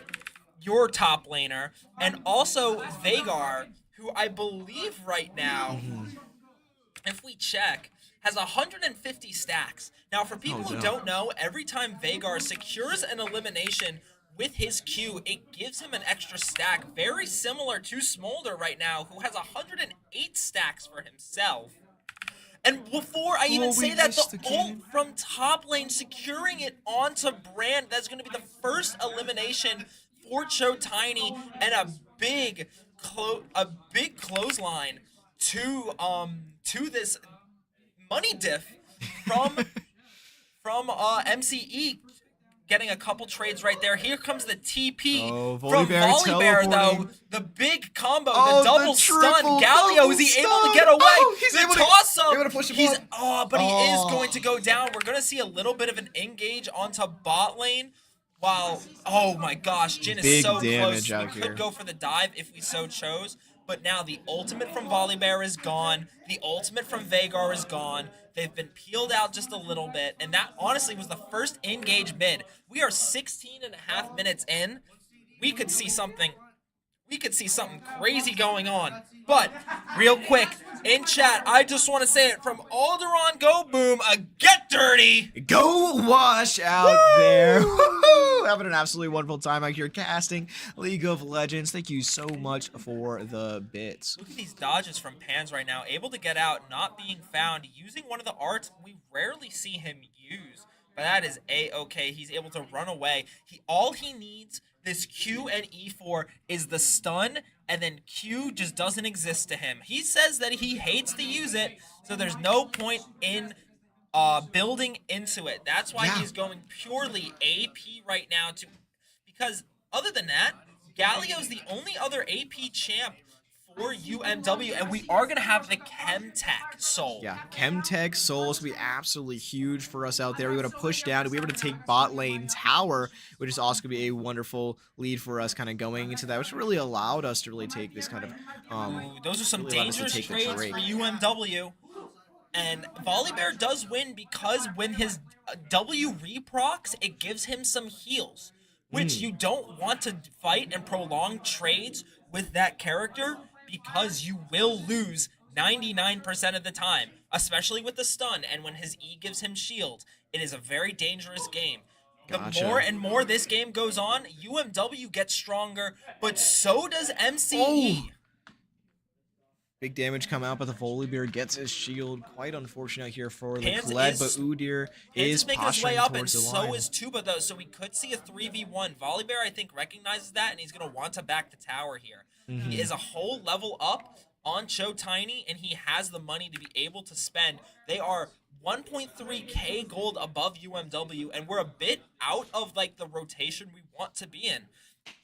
your top laner, and also Veigar, who I believe right now, if we check, has 150 stacks. Now, for people who don't know, every time Veigar secures an elimination with his Q, it gives him an extra stack, very similar to Smolder right now, who has 108 stacks for himself. And before I even say that, the ult from top lane, securing it onto Brand, that's going to be the first elimination for Cho Tiny, and a big clothesline to this money diff from MCE. Getting a couple trades right there. Here comes the TP from Volibear, though. The big combo, the double stun. Galio, is he able to get away? He's the able toss-up. to push him up. But he is going to go down. We're going to see a little bit of an engage onto bot lane while, oh my gosh, Jin is Big so close. damage We out could here. go for the dive if we so chose, but now the ultimate from Volibear is gone. The ultimate from Veigar is gone. They've been peeled out just a little bit, and that honestly was the first engage mid. We are 16 and a half minutes in. We could see something crazy going on. But real quick, in chat, I just want to say it from Alderaan Go Boom, a get dirty. Go wash out there. Woo-hoo! Having an absolutely wonderful time out here casting League of Legends. Thank you so much for the bits. Look at these dodges from Pans right now, able to get out, not being found, using one of the arts we rarely see him use. But that is A-okay. He's able to run away. All he needs, this Q and E4, is the stun, and then Q just doesn't exist to him. He says that he hates to use it, so there's no point in building into it. That's why he's going purely AP right now, because other than that, Galio's the only other AP champ for UMW, and we are going to have the Chemtech Soul. Yeah, Chemtech Soul is going to be absolutely huge for us out there. We're going to push down to be able to take bot lane tower, which is also going to be a wonderful lead for us kind of going into that, which really allowed us to really take this kind of... Ooh, those are some really dangerous trades for UMW. And Volibear does win because when his W reprocs, it gives him some heals, which you don't want to fight and prolong trades with that character, because you will lose 99% of the time, especially with the stun, and when his E gives him shield. It is a very dangerous game. Gotcha. The more and more this game goes on, UMW gets stronger, but so does MCE. Big damage come out, but the Volibear gets his shield. Quite unfortunate here for the Pans Kled, is- but Udyr Pans is making his posturing way up, and towards the so line. is Tuba, though, so we could see a 3v1. Volibear, I think, recognizes that, and he's going to want to back the tower here. He is a whole level up on Cho Tiny, and he has the money to be able to spend. They are 1.3k gold above UMW, and we're a bit out of like the rotation we want to be in.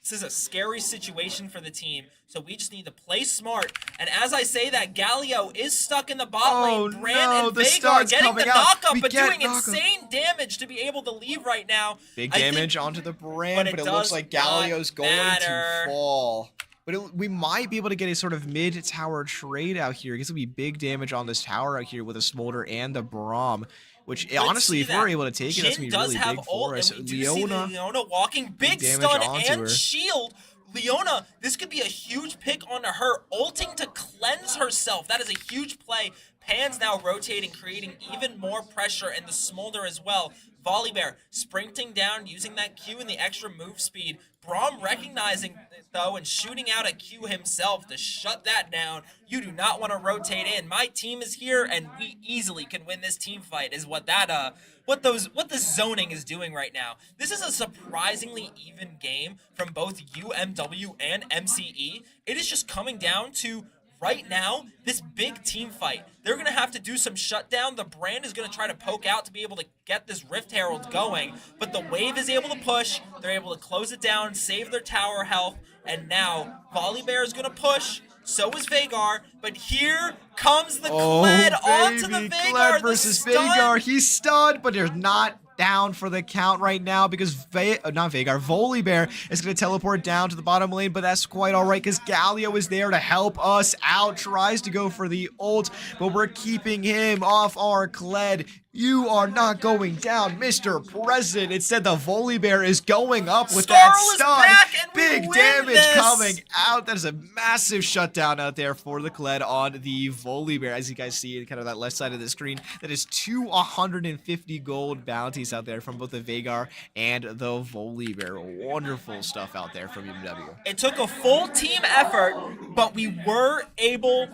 This is a scary situation for the team, so we just need to play smart. And as I say that, Galio is stuck in the bot lane. Brand and the Veigar stun's getting the coming out. knockup, We but get doing knockup. insane damage to be able to leave right now. Big I think- damage onto the Brand, but it looks does like not Galio's going matter. to fall. But we might be able to get a sort of mid-tower trade out here. It's going to be big damage on this tower out here with a Smolder and the Braum. Which, Let's honestly, see if that. we're able to take it, that's Jhin going to be does really have big ult, for us. and we do see Leona walking, big damage stun onto and her. shield. Leona, this could be a huge pick onto her, ulting to cleanse herself. That is a huge play. Pan's now rotating, creating even more pressure, and the Smolder as well. Volibear sprinting down, using that Q and the extra move speed. Braum recognizing it, though, and shooting out a Q himself to shut that down. You do not want to rotate in. My team is here, and we easily can win this team fight, is what that, what the zoning is doing right now. This is a surprisingly even game from both UMW and MCE. It is just coming down to, right now, this big team fight. They're going to have to do some shutdown. The Brand is going to try to poke out to be able to get this Rift Herald going. But the Wave is able to push. They're able to close it down, save their tower health. And now, Volibear is going to push. So is Veigar. But here comes the Kled onto the Veigar. Kled versus Veigar. He's stunned, but they're not down for the count right now because Volibear is going to teleport down to the bottom lane, but that's quite all right because Galio is there to help us out. Tries to go for the ult, but we're keeping him off our Kled. You are not going down, Mr. President. Instead, the Volibear is going up with that Scarl is stun. back, and we Big win damage this. coming out. That is a massive shutdown out there for the Kled on the Volibear. As you guys see in kind of that left side of the screen, that is 250 gold bounties out there from both the Veigar and the Volibear. Wonderful stuff out there from UMW. It took a full team effort, but we were able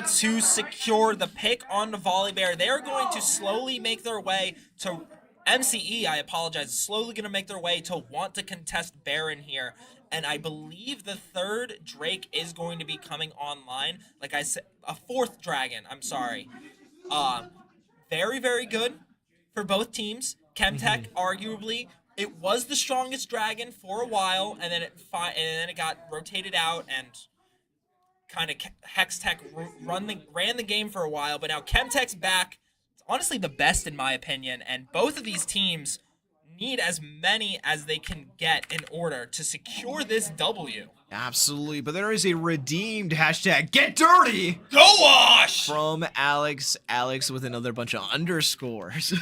to secure the pick on the Volibear. They are going to slowly make their way to MCE, I apologize, slowly going to make their way to want to contest Baron here. And I believe the third Drake is going to be coming online. Like I said, a fourth dragon, I'm sorry. Very, very good for both teams. Chemtech, arguably, it was the strongest dragon for a while, and then it got rotated out, and kind of Hextech ran the game for a while. But now Chemtech's back. It's honestly the best in my opinion, and both of these teams need as many as they can get in order to secure this W. Absolutely, but there is a redeemed hashtag Get Dirty Go Wash! from Alex with another bunch of underscores.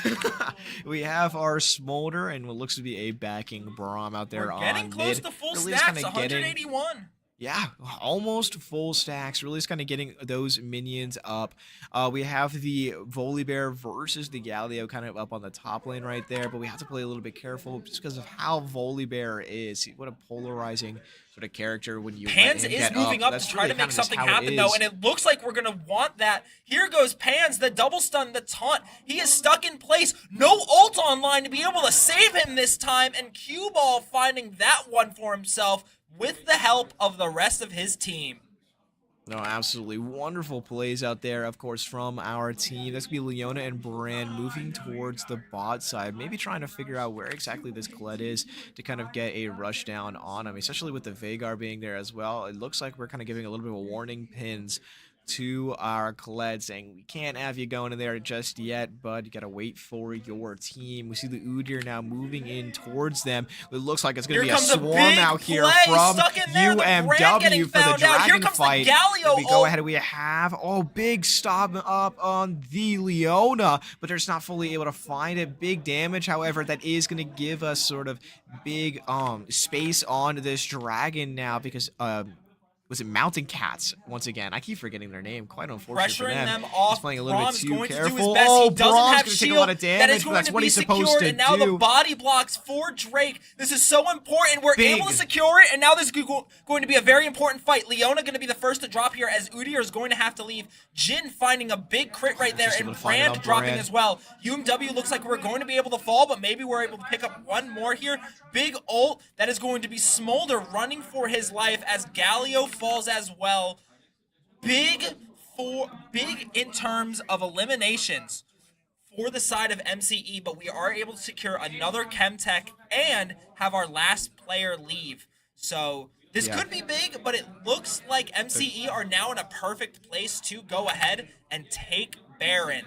We have our Smolder and what looks to be a backing Braum out there. We're getting on close mid. to full Really stacks, just kinda 181. Yeah, almost full stacks. Really just kind of getting those minions up. We have the Volibear versus the Galio kind of up on the top lane right there, but we have to play a little bit careful just because of how Volibear is. What a polarizing sort of character when you Pans let him is get moving up That's to try really to make kind of just something how happen, it though, is. and it looks like we're going to want that. Here goes Pans, the double stun, the taunt. He is stuck in place. No ult online to be able to save him this time, and Cue Ball finding that one for himself with the help of the rest of his team. No, absolutely wonderful plays out there, of course, from our team. That's going to be Leona and Brand moving towards the bot side, maybe trying to figure out where exactly this Kled is to kind of get a rush down on him, especially with the Veigar being there as well. It looks like we're kind of giving a little bit of warning pins to our Kled, saying we can't have you going in there just yet, bud. You gotta wait for your team. We see the Udyr now moving in towards them. It looks like it's gonna be a swarm out here from UMW for the dragon fight. Then we go ahead and we have big stop up on the Leona, but they're just not fully able to find it. Big damage, however, that is gonna give us sort of big space on this dragon now because was it Mountain Cats once again? I keep forgetting their name. Quite unfortunate for Pressuring them. them off. He's playing a little bit Braum's too going to do his careful. best. He doesn't Braum's have gonna shield. take a lot of That damage, is but going that's to what be he's supposed secured, to and now the do. body blocks for Drake. This is so important. We're Big. able to secure it, and now this is going to be a very important fight. Leona going to be the first to drop here, as Udyr is going to have to leave. Jin finding a big crit right there, Just and able to find it Brand on dropping Brand. as well. UMW looks like we're going to be able to fall, but maybe we're able to pick up one more here. Big ult. That is going to be Smolder running for his life as Galio falls as well. Big in terms of eliminations for the side of MCE, but we are able to secure another Chemtech and have our last player leave. So this could be big, but it looks like MCE are now in a perfect place to go ahead and take Baron.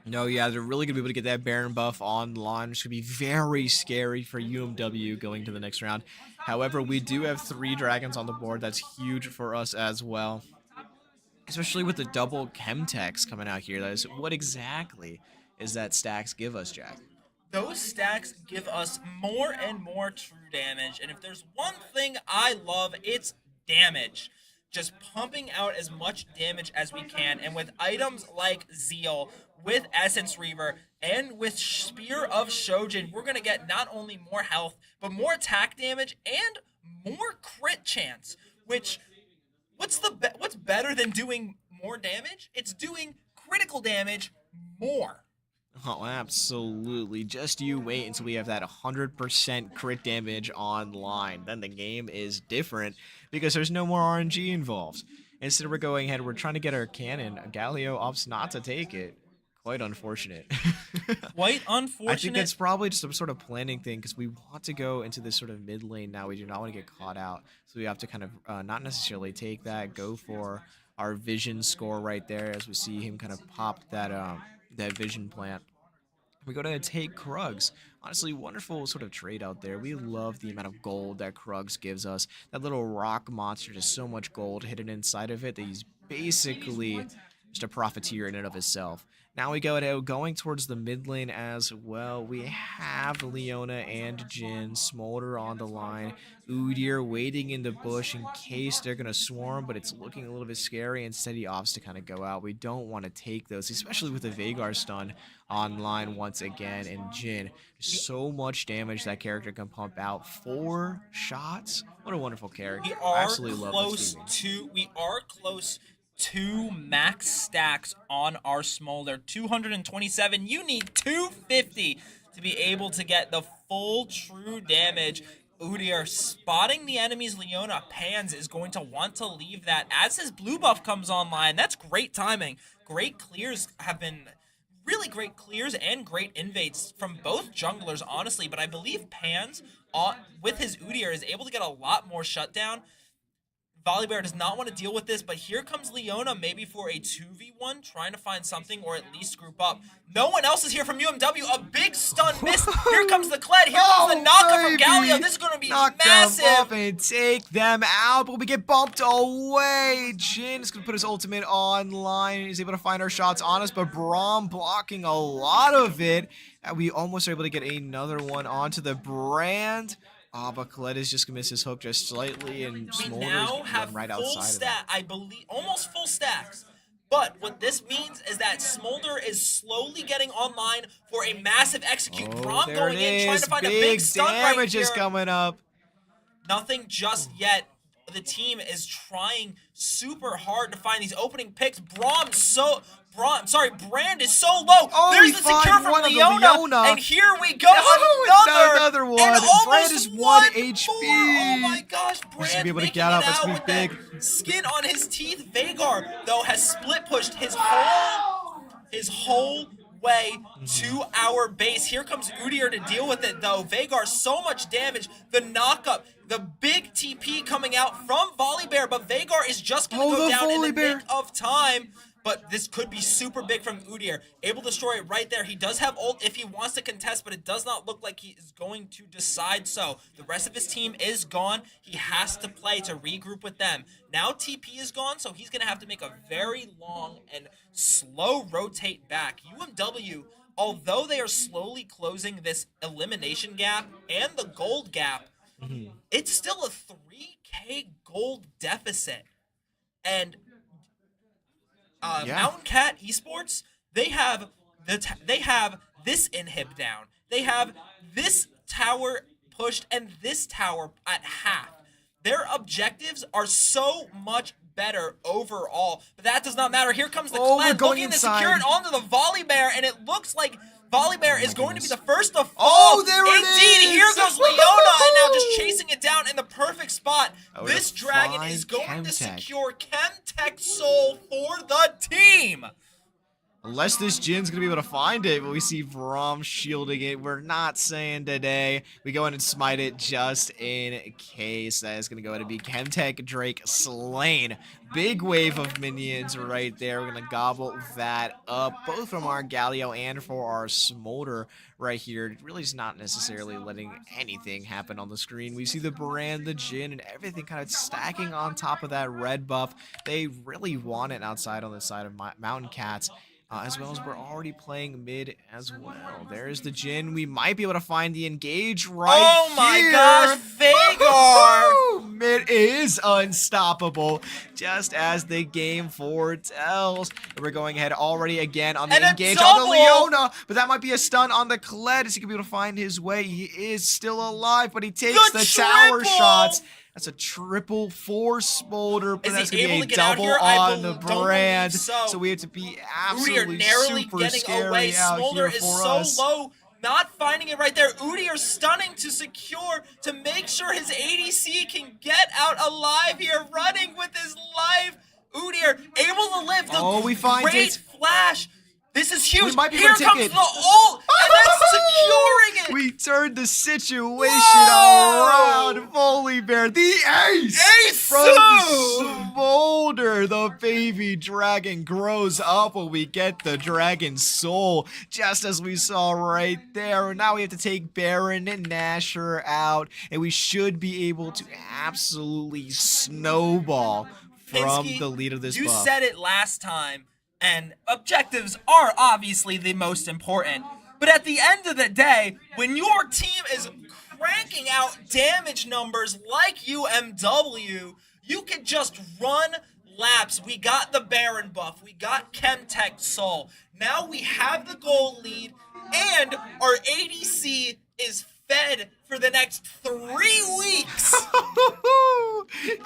No, yeah, they're really going to be able to get that Baron buff online, which could be very scary for UMW going to the next round. However, we do have 3 dragons on the board. That's huge for us as well. Especially with the double Chemtechs coming out here. That is, what exactly is that stacks give us, Jack? Those stacks give us more and more true damage, and if there's one thing I love, it's damage. Just pumping out as much damage as we can, and with items like Zeal, with Essence Reaver, and with Spear of Shojin, we're going to get not only more health, but more attack damage and more crit chance, which, what's better than doing more damage? It's doing critical damage more. Oh, absolutely. Just you wait until we have that 100% crit damage online. Then the game is different because there's no more RNG involved. Instead, we're going ahead, we're trying to get our cannon. Galio opts not to take it. Quite unfortunate. Quite unfortunate. I think it's probably just some sort of planning thing because we want to go into this sort of mid lane now. We do not want to get caught out. So we have to kind of not necessarily take that, go for our vision score right there as we see him kind of pop that that vision plant. We go to take Krugs. Honestly, wonderful sort of trade out there. We love the amount of gold that Krugs gives us. That little rock monster, just so much gold hidden inside of it that he's basically just a profiteer in and of himself. Now we go ahead, going towards the mid lane as well. We have Leona and Jin, Smolder on the line, Udyr waiting in the bush in case they're going to swarm, but it's looking a little bit scary. Instead, he opts to kind of go out. We don't want to take those, especially with the Veigar stun online once again. And Jin, so much damage that character can pump out. 4 shots. What a wonderful character. We are Absolutely love close this team. to. We are close to max stacks on our Smolder. 227. You need 250 to be able to get the full true damage. Udyr spotting the enemy's Leona. Pans is going to want to leave that as his blue buff comes online. That's great timing. Great clears have been really great clears and great invades from both junglers, honestly. But I believe Pans, with his Udyr, is able to get a lot more shutdown. Volibear does not want to deal with this, but here comes Leona maybe for a 2v1, trying to find something or at least group up. No one else is here from UMW. A big stun miss. Here comes the Kled. Here comes the knockup from Galio. This is going to be massive. Knock them off and take them out, but we get bumped away. Jin is going to put his ultimate online. He's able to find our shots on us, but Braum blocking a lot of it. We almost are able to get another one onto the brand. But Colette is just going to miss his hook just slightly, and We Smolder's now have right full outside stack, I believe, almost full stacks. But what this means is that Smolder is slowly getting online for a massive execute. of it. Braum There going it in, trying is. to find a big stun right damage here. is coming up. Nothing just yet. The team is trying super hard to find these opening picks. Brand is so low. Oh, There's we the secure find from one of the Leona, Leona. and here we go. Another one. And Brand almost is 1 1 HP. Oh my gosh, He's gonna Brand be able to making get out. it That's out gonna with be that big. skin on his teeth. Vagar, though, has split pushed his whole way to our base. Here comes Udyr to deal with it, though. Vagar, so much damage. The knockup, the big TP coming out from Volibear, but Vagar is just going to go down in the nick of time. But this could be super big from Udyr. Able to destroy it right there. He does have ult if he wants to contest, but it does not look like he is going to decide so. The rest of his team is gone. He has to play to regroup with them. Now TP is gone, so he's going to have to make a very long and slow rotate back. UMW, although they are slowly closing this elimination gap and the gold gap, it's still a 3K gold deficit. And Mountain Cat Esports, they have this inhib down. They have this tower pushed and this tower at half. Their objectives are so much better overall, but that does not matter. Here comes the Kled looking to secure it onto the Volibear, and it looks like Volibear is going to be the first to fall. Oh, there it Indeed, is! here goes Leona, and now just chasing it down in the perfect spot. Oh, This to dragon find is going to Chemtech. secure Chemtech Soul for the team. Unless this Jin's going to be able to find it, but we see Braum shielding it. We're not saying today. We go in and smite it just in case. That is going to go ahead and be Chemtech Drake slain. Big wave of minions right there. We're going to gobble that up, both from our Galio and for our Smolder right here. Really is not necessarily letting anything happen on the screen. We see the brand, the Jin, and everything kind of stacking on top of that red buff. They really want it outside on the side of Mountain Cats. As well as we're already playing mid as well. There's the Jin. We might be able to find the engage right Oh my here. gosh, Vagar! Mid is unstoppable, just as the game foretells. We're going ahead already again on the And a engage on the double! Leona, but that might be a stun on the Kled as he could be able to find his way. He is still alive, but he takes the tower triple! shots. That's a triple for Smolder, but Is that's he going to be able a to get out double here? I on the don't believe brand. so. We have to be We are absolutely narrowly super getting scary away. out Smolder here is for so us. low, not finding it right there. Udyr stunning to secure to make sure his ADC can get out alive here, running with his life. Udyr able to live the we find great it. flash. This is huge. We might be Here able to take comes it. the ult, and that's securing it. We turned the situation Whoa! around. Volibear, the ace! Ace! From Smolder, the baby dragon grows up when we get the dragon soul, just as we saw right there. Now we have to take Baron and Nasher out, and we should be able to absolutely snowball from Pinsky, the lead of this you buff. said it last time, and objectives are obviously the most important. But at the end of the day, when your team is cranking out damage numbers like UMW, you can just run laps. We got the Baron buff. We got Chemtech Soul. Now we have the goal lead, and our ADC is fed for the next 3 weeks.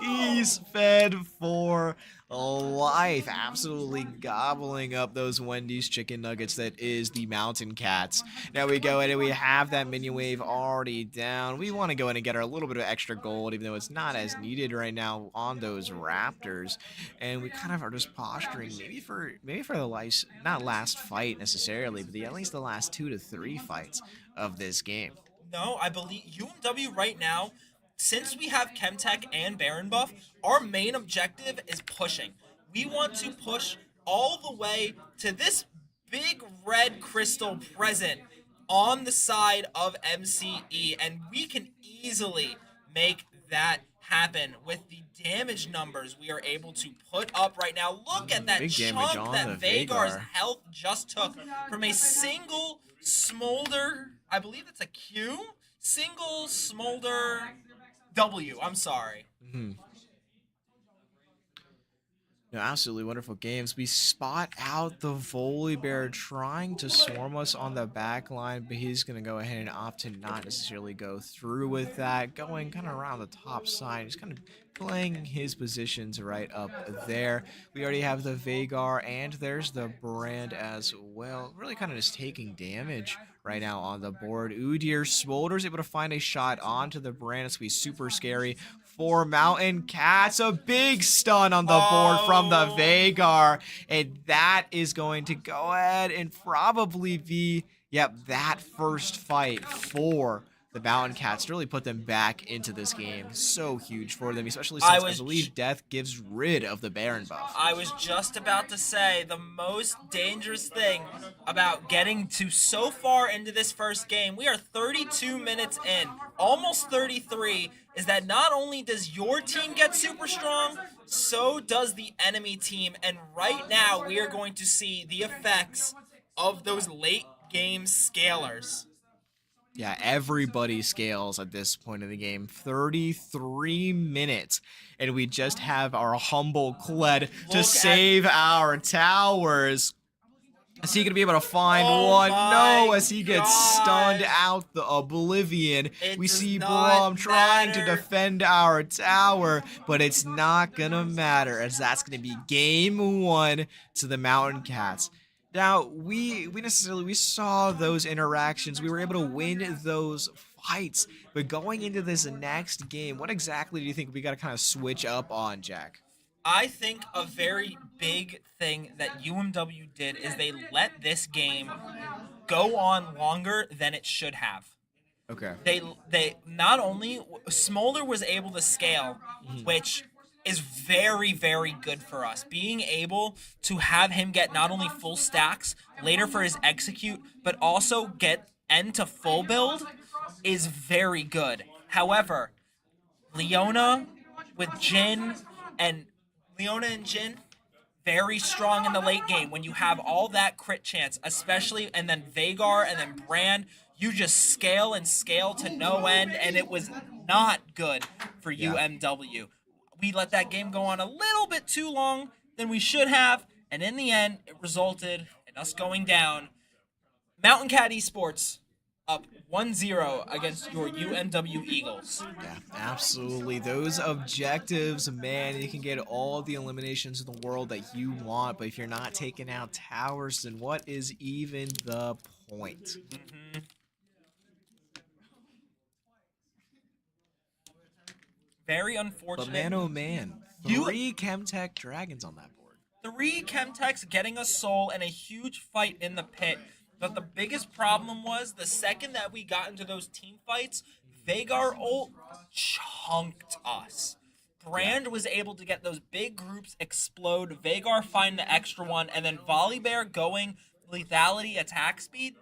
He's fed for life, absolutely gobbling up those Wendy's chicken nuggets that is the Mountain Cats. Now we go in and we have that minion wave already down. We want to go in and get our little bit of extra gold, even though it's not as needed right now on those Raptors. And we kind of are just posturing maybe for the not last fight necessarily, but at least the last 2 to 3 fights of this game. No, I believe UMW right now, since we have Chemtech and Baron buff, our main objective is pushing. We want to push all the way to this big red crystal present on the side of MCE, and we can easily make that happen with the damage numbers we are able to put up right now. Look at that Big damage chunk on that the Vagar's Vhagar. health just took from a single smolder. I believe it's a Q? Single smolder W. I'm sorry. No, absolutely wonderful games. We spot out the Volibear trying to swarm us on the back line, but he's going to go ahead and opt to not necessarily go through with that, going kind of around the top side, just kind of playing his positions right up there. We already have the Vhagar, and there's the Brand as well, really kind of just taking damage right now on the board. Udyr Smolder's able to find a shot onto the Brand. It's going to be super scary for Mountain Cats. A big stun on the board from the Vhagar, and that is going to go ahead and probably be, yep, that first fight for the Mountain Cats to really put them back into this game. So huge for them, especially since I believe Death gives rid of the Baron buff. I was just about to say the most dangerous thing about getting to so far into this first game, we are 32 minutes in, almost 33, is that not only does your team get super strong, so does the enemy team. And right now we are going to see the effects of those late game scalers. Yeah, everybody scales at this point in the game. 33 minutes. And we just have our humble Kled to save our towers. Is he going to be able to find one? No, as he gets stunned out the Oblivion. We see Braum trying to defend our tower, but it's not going to matter, as that's going to be game one to the Mountain Cats. Now, we saw those interactions. We were able to win those fights. But going into this next game, what exactly do you think we got to kind of switch up on, Jack? I think a very big thing that UMW did is they let this game go on longer than it should have. Okay. They not only Smolder was able to scale, which is very, very good for us. Being able to have him get not only full stacks later for his execute, but also get end to full build is very good. However, Leona with Jin and Jin, very strong in the late game. When you have all that crit chance, especially, and then Vhagar and then Brand, you just scale and scale to no end, and it was not good for UMW. We let that game go on a little bit too long than we should have, and in the end, it resulted in us going down. Mountain Cat Esports up 1-0 against your UMW Eagles. Yeah, absolutely. Those objectives, man, you can get all the eliminations in the world that you want, but if you're not taking out towers, then what is even the point? Very unfortunate. But man, oh man, 3 Chemtech Dragons on that board. 3 Chemtechs getting a soul and a huge fight in the pit. But the biggest problem was the second that we got into those team fights, Vhagar ult chunked us. Brand was able to get those big groups explode, Vhagar find the extra one, and then Volibear going lethality attack speed.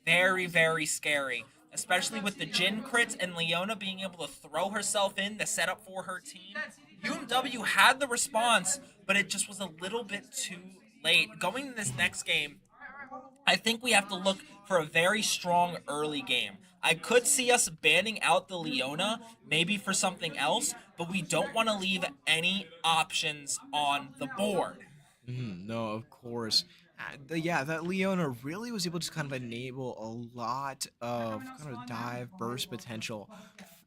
Very, very scary. Especially with the Jin crits and Leona being able to throw herself in the setup for her team. UMW had the response, but it just was a little bit too late. Going to this next game, I think we have to look for a very strong early game. I could see us banning out the Leona, maybe for something else, but we don't want to leave any options on the board. No, of course. Yeah, that Leona really was able to kind of enable a lot of kind of dive burst potential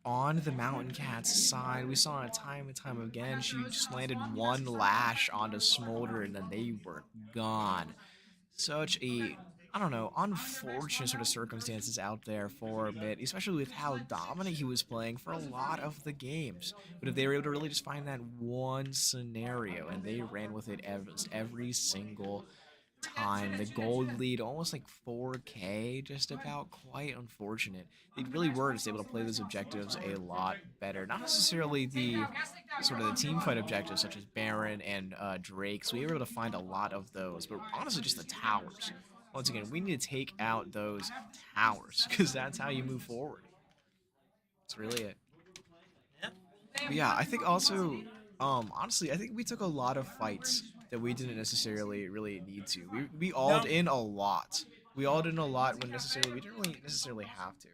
on the Mountain Cat's side. We saw it time and time again. She just landed one lash onto Smolder and then they were gone. Such a, I don't know, unfortunate sort of circumstances out there for Mitt, especially with how dominant he was playing for a lot of the games. But if they were able to really just find that one scenario and they ran with it every single time. The gold lead, almost like 4K, just about. Quite unfortunate. They really were just able to play those objectives a lot better. Not necessarily the sort of the team fight objectives, such as Baron and Drake. So we were able to find a lot of those, but honestly, just the towers. Once again, we need to take out those towers because that's how you move forward. That's really it. But yeah, I think also, honestly, I think we took a lot of fights that we didn't necessarily really need to. We alled in a lot. We alled in a lot when necessarily we didn't really necessarily have to.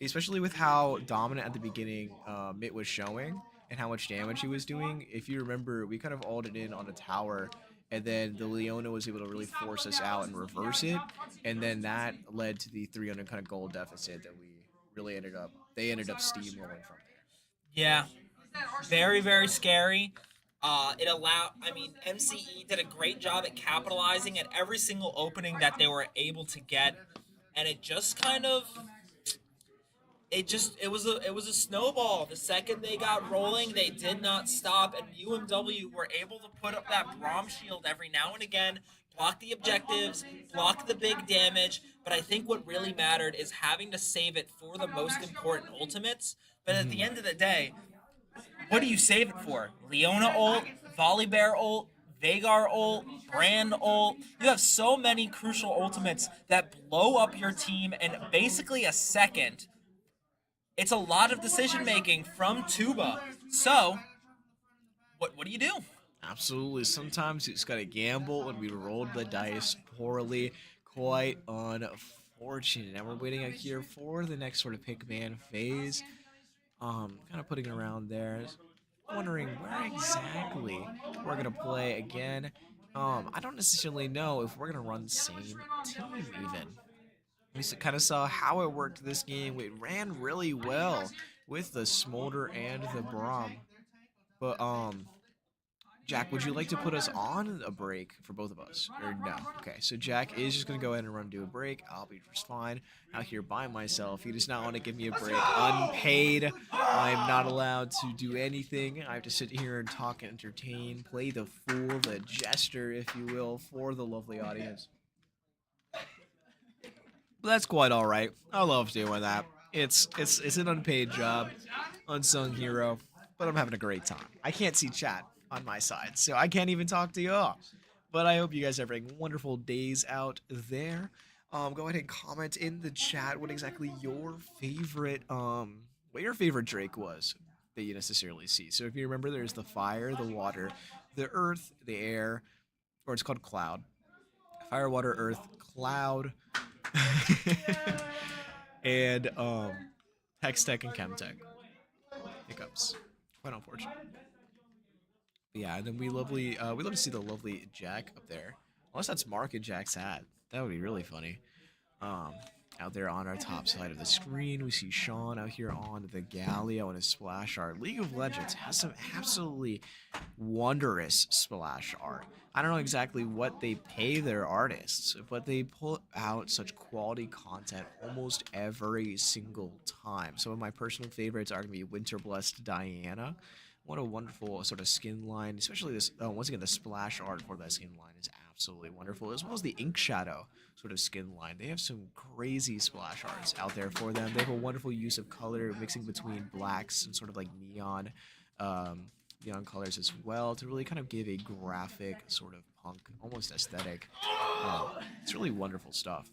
Especially with how dominant at the beginning Mitt was showing and how much damage he was doing. If you remember, we kind of alled it in on a tower, and then the Leona was able to really force us out and reverse it, and then that led to the 300 kind of gold deficit that we really ended up. They ended up steamrolling from there. Yeah, very, very scary. I mean, MCE did a great job at capitalizing at every single opening that they were able to get, and it just kind of, it was a snowball. The second they got rolling, they did not stop, and UMW were able to put up that Braum shield every now and again, block the objectives, block the big damage, but I think what really mattered is having to save it for the most important ultimates. But at the end of the day, what do you save it for? Leona ult, Volibear ult, Veigar ult, Brand ult. You have so many crucial ultimates that blow up your team in basically a second. It's a lot of decision making from Tuba. So, what do you do? Absolutely. Sometimes you just gotta gamble, and we rolled the dice poorly. Quite unfortunate. Now we're waiting out here for the next sort of pick man phase. Kind of putting it around there. Wondering where exactly we're gonna play again. I don't necessarily know if we're gonna run the same team even. We kind of saw how it worked this game. It ran really well with the Smolder and the Braum. But Jack, would you like to put us on a break for both of us? Or no? Okay, so Jack is just going to go ahead and do a break. I'll be just fine out here by myself. He does not want to give me a break. Unpaid. I'm not allowed to do anything. I have to sit here and talk and entertain, play the fool, the jester, if you will, for the lovely audience. But that's quite all right. I love doing that. It's an unpaid job, unsung hero, but I'm having a great time. I can't see chat on my side, so I can't even talk to you all. But I hope you guys are having wonderful days out there. Go ahead and comment in the chat what exactly your favorite Drake was that you necessarily see. So if you remember, there's the fire, the water, the earth, the air, or it's called cloud. Fire, water, earth, cloud, and Hextech and Chemtech. Hiccups. Quite unfortunate. But yeah, and then we love to see the lovely Jack up there. Unless that's Mark and Jack's hat. That would be really funny. Out there on our top side of the screen, we see Sean out here on the Galio and his splash art. League of Legends has some absolutely wondrous splash art. I don't know exactly what they pay their artists, but they pull out such quality content almost every single time. Some of my personal favorites are going to be Winter Blessed Diana. What a wonderful sort of skin line, especially this, once again, the splash art for that skin line is absolutely wonderful, as well as the Ink Shadow sort of skin line. They have some crazy splash arts out there for them. They have a wonderful use of color, mixing between blacks and sort of like neon colors as well, to really kind of give a graphic sort of punk, almost aesthetic. It's really wonderful stuff.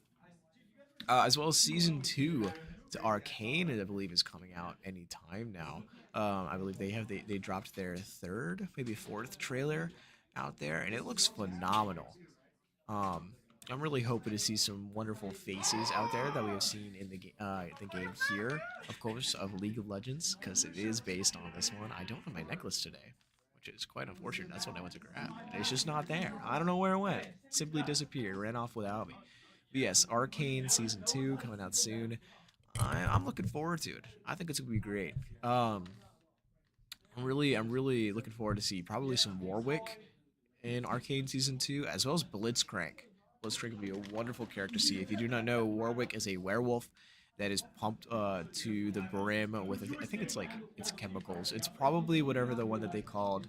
As well as Season 2 to Arcane, I believe, is coming out any time now. I believe they dropped their third, maybe fourth trailer out there, and it looks phenomenal. I'm really hoping to see some wonderful faces out there that we have seen in the game here, of course, of League of Legends, because it is based on this one. I don't have my necklace today, which is quite unfortunate. That's what I went to grab. And it's just not there. I don't know where it went. It simply disappeared, ran off without me. But yes, Arcane Season 2 coming out soon. I'm looking forward to it. I think it's gonna be great. I'm really looking forward to see probably some Warwick in Arcane Season 2, as well as Blitzcrank. Blitzcrank would be a wonderful character to see. If you do not know, Warwick is a werewolf that is pumped to the brim with, I think it's chemicals. It's probably whatever the one that they called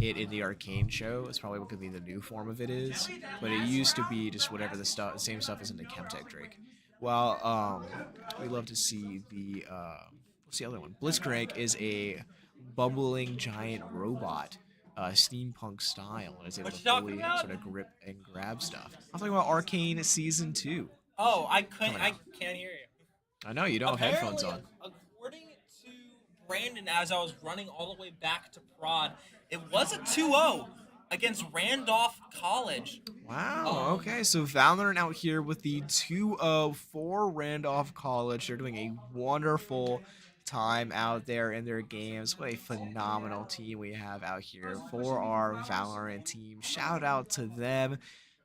it in the Arcane show. It's probably what could be the new form of it is, but it used to be just whatever the same stuff as in the Chemtech Drake. Well, we love to see the what's the other one? Blitzcrank is a bumbling giant robot, steampunk style, and is able What to you talking fully about? sort of grip and grab stuff. I'm talking about Arcane Season 2. Oh, I couldn't. Coming I out. can't hear you. I know you don't have headphones Apparently, on. according to Brandon, as I was running all the way back to prod, it was a 2-0 against Randolph College. Wow, okay, so Valorant out here with the 2-0 for Randolph College. They're doing a wonderful time out there in their games. What a phenomenal team we have out here for our Valorant team. Shout out to them.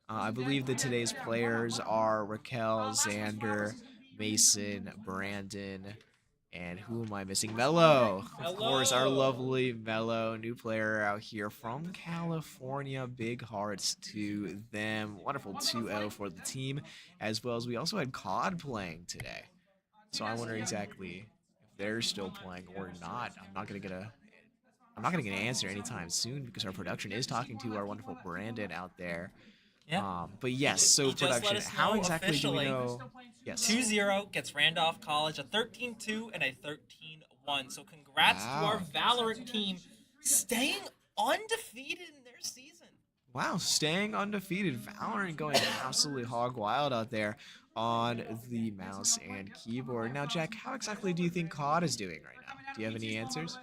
I believe that today's players are Raquel, Xander, Mason, Brandon, and who am I missing? Mello. Of course, our lovely Mello, new player out here from California. Big hearts to them. Wonderful 2-0 for the team, as well as we also had COD playing today. So I wonder exactly if they're still playing or not. I'm not gonna get an answer anytime soon because our production is talking to our wonderful Brandon out there. Yeah. But yes, so He just let production. us How know exactly do we officially. know? Yes. 2-0 gets Randolph College, a 13-2 and a 13-1. So congrats to our Valorant team staying undefeated in their season. Wow, staying undefeated. Valorant going absolutely hog wild out there on the mouse and keyboard. Now, Jack, how exactly do you think COD is doing right now? Do you have any answers?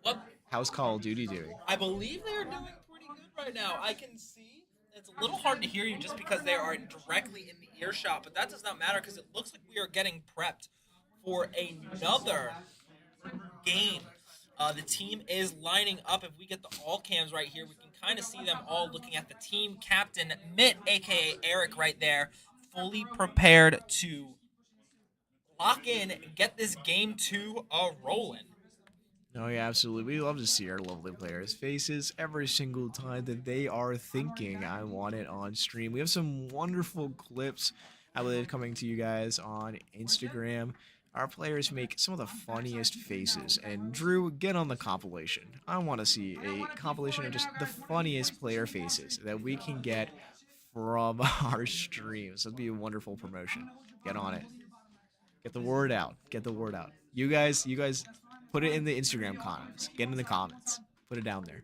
What? How's Call of Duty doing? I believe they are doing pretty good right now. I can see it's a little hard to hear you just because they are directly in the earshot, but that does not matter because it looks like we are getting prepped for another game. The team is lining up. If we get the all cams right here, we can kind of see them all looking at the team captain, Mitt, aka Eric, right there, fully prepared to lock in and get this game 2 rolling. Oh yeah, absolutely. We love to see our lovely players' faces every single time that they are thinking, I want it on stream. We have some wonderful clips, I believe, coming to you guys on Instagram. Our players make some of the funniest faces, and Drew, get on the compilation. I want to see a compilation of just the funniest player faces that we can get from our streams. That'd be a wonderful promotion. Get on it. Get the word out. Get the word out. You guys, put it in the Instagram comments. Get in the comments. Put it down there.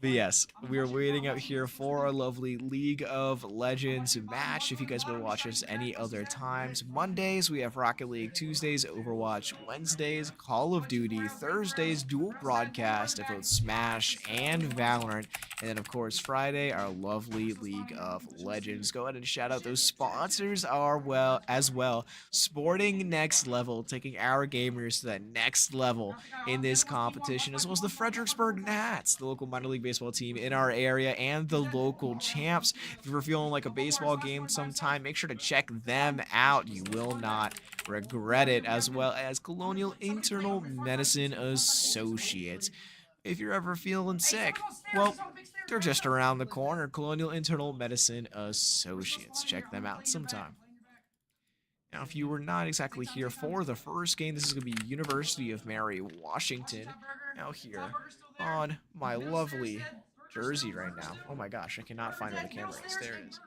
But yes, we are waiting out here for our lovely League of Legends match. If you guys want to watch us any other times, Mondays we have Rocket League, Tuesdays Overwatch, Wednesdays Call of Duty, Thursdays dual broadcast of both Smash and Valorant, and then of course Friday our lovely League of Legends. Go ahead and shout out those sponsors as well. Sporting Next Level, taking our gamers to that next level in this competition, as well as the Fredericksburg Gnats, the local minor league baseball team in our area, and the local champs. If you're feeling like a baseball game sometime, make sure to check them out. You will not regret it, as well as Colonial Internal Medicine Associates. If you're ever feeling sick, well, they're just around the corner. Colonial Internal Medicine Associates. Check them out sometime. Now, if you were not exactly here for the first game, this is going to be University of Mary, Washington, out here on my lovely jersey right now. Oh my gosh, I cannot find where the camera is. There it is.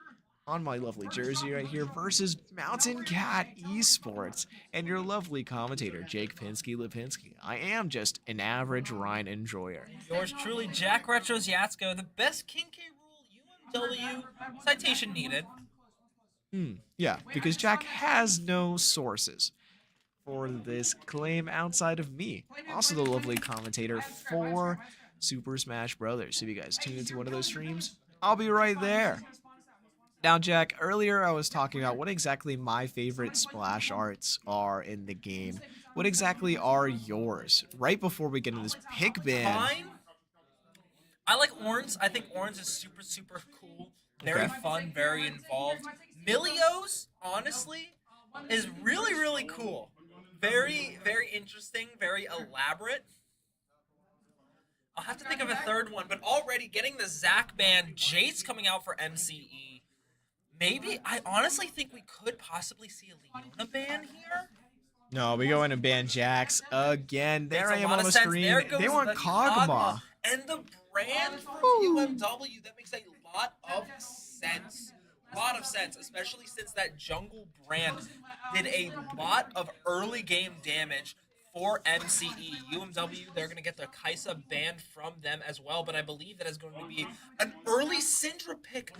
On my lovely jersey right here versus Mountain Cat Esports and your lovely commentator, Jake Pinsky-Lipinski. I am just an average Rhine enjoyer. Yours truly, Jack Retros Yatsko, the best King K. Rule UMW, citation needed. Yeah, because Jack has no sources for this claim outside of me. Also the lovely commentator for Super Smash Brothers. So if you guys tune into one of those streams, I'll be right there. Now, Jack, earlier I was talking about what exactly my favorite splash arts are in the game. What exactly are yours? Right before we get into this pick ban. Mine? I like orange. I think orange is super, super cool. Very fun, very involved. Milio's, honestly, is really, really cool. Very, very interesting, very elaborate. I'll have to think of a third one, but already getting the Zach ban, Jace coming out for MCE. Maybe, I honestly think we could possibly see a Leona ban here. No, we go in and ban Jax again. There Makes I a am lot on of the sense. screen. There goes They want the Kog'Maw. And the brand from UMW, that makes a lot of sense. A lot of sense, especially since that jungle brand did a lot of early game damage for MCE. UMW, they're going to get the Kaisa banned from them as well, but I believe that is going to be an early Syndra pick,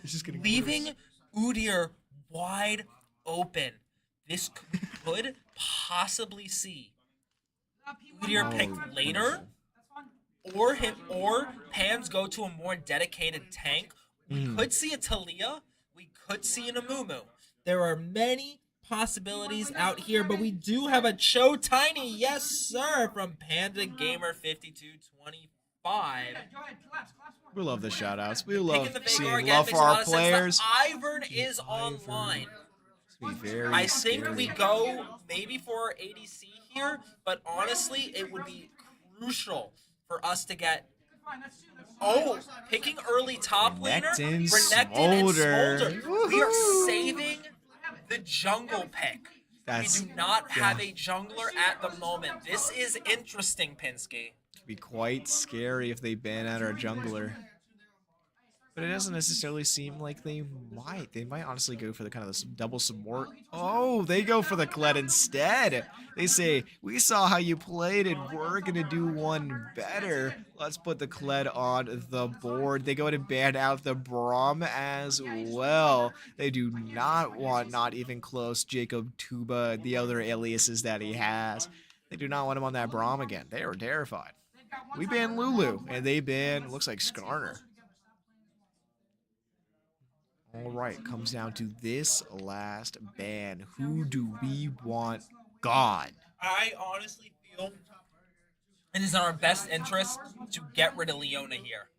leaving Udyr wide open. This could possibly see Udyr picked later, or Pams go to a more dedicated tank. We could see a Talia. We could see an Amumu. There are many possibilities out here, but we do have a Cho Tiny, yes sir, from Panda Gamer 5225. We love the shoutouts. We love Picking the Veigar seeing again love makes for a lot our of sense. players. The Ivern is online. It's very I think scary. we go maybe for ADC here, but honestly, it would be crucial for us to get. Oh, picking early top laner, Renekton, and Smolder. Smolder. We are Woohoo! saving the jungle pick. We do not have a jungler at the moment. This is interesting, Pinsky. It'd be quite scary if they ban out our jungler. But it doesn't necessarily seem like they might. They might honestly go for the kind of this double support. Oh, they go for the Kled instead. They say, we saw how you played and we're going to do one better. Let's put the Kled on the board. They go to ban out the Braum as well. They do not want Not Even Close, Jacob Tuba, the other aliases that he has. They do not want him on that Braum again. They are terrified. We ban Lulu, and they ban, looks like Skarner. All right, comes down to this last ban. Who do we want gone? I honestly feel it is in our best interest to get rid of Leona here.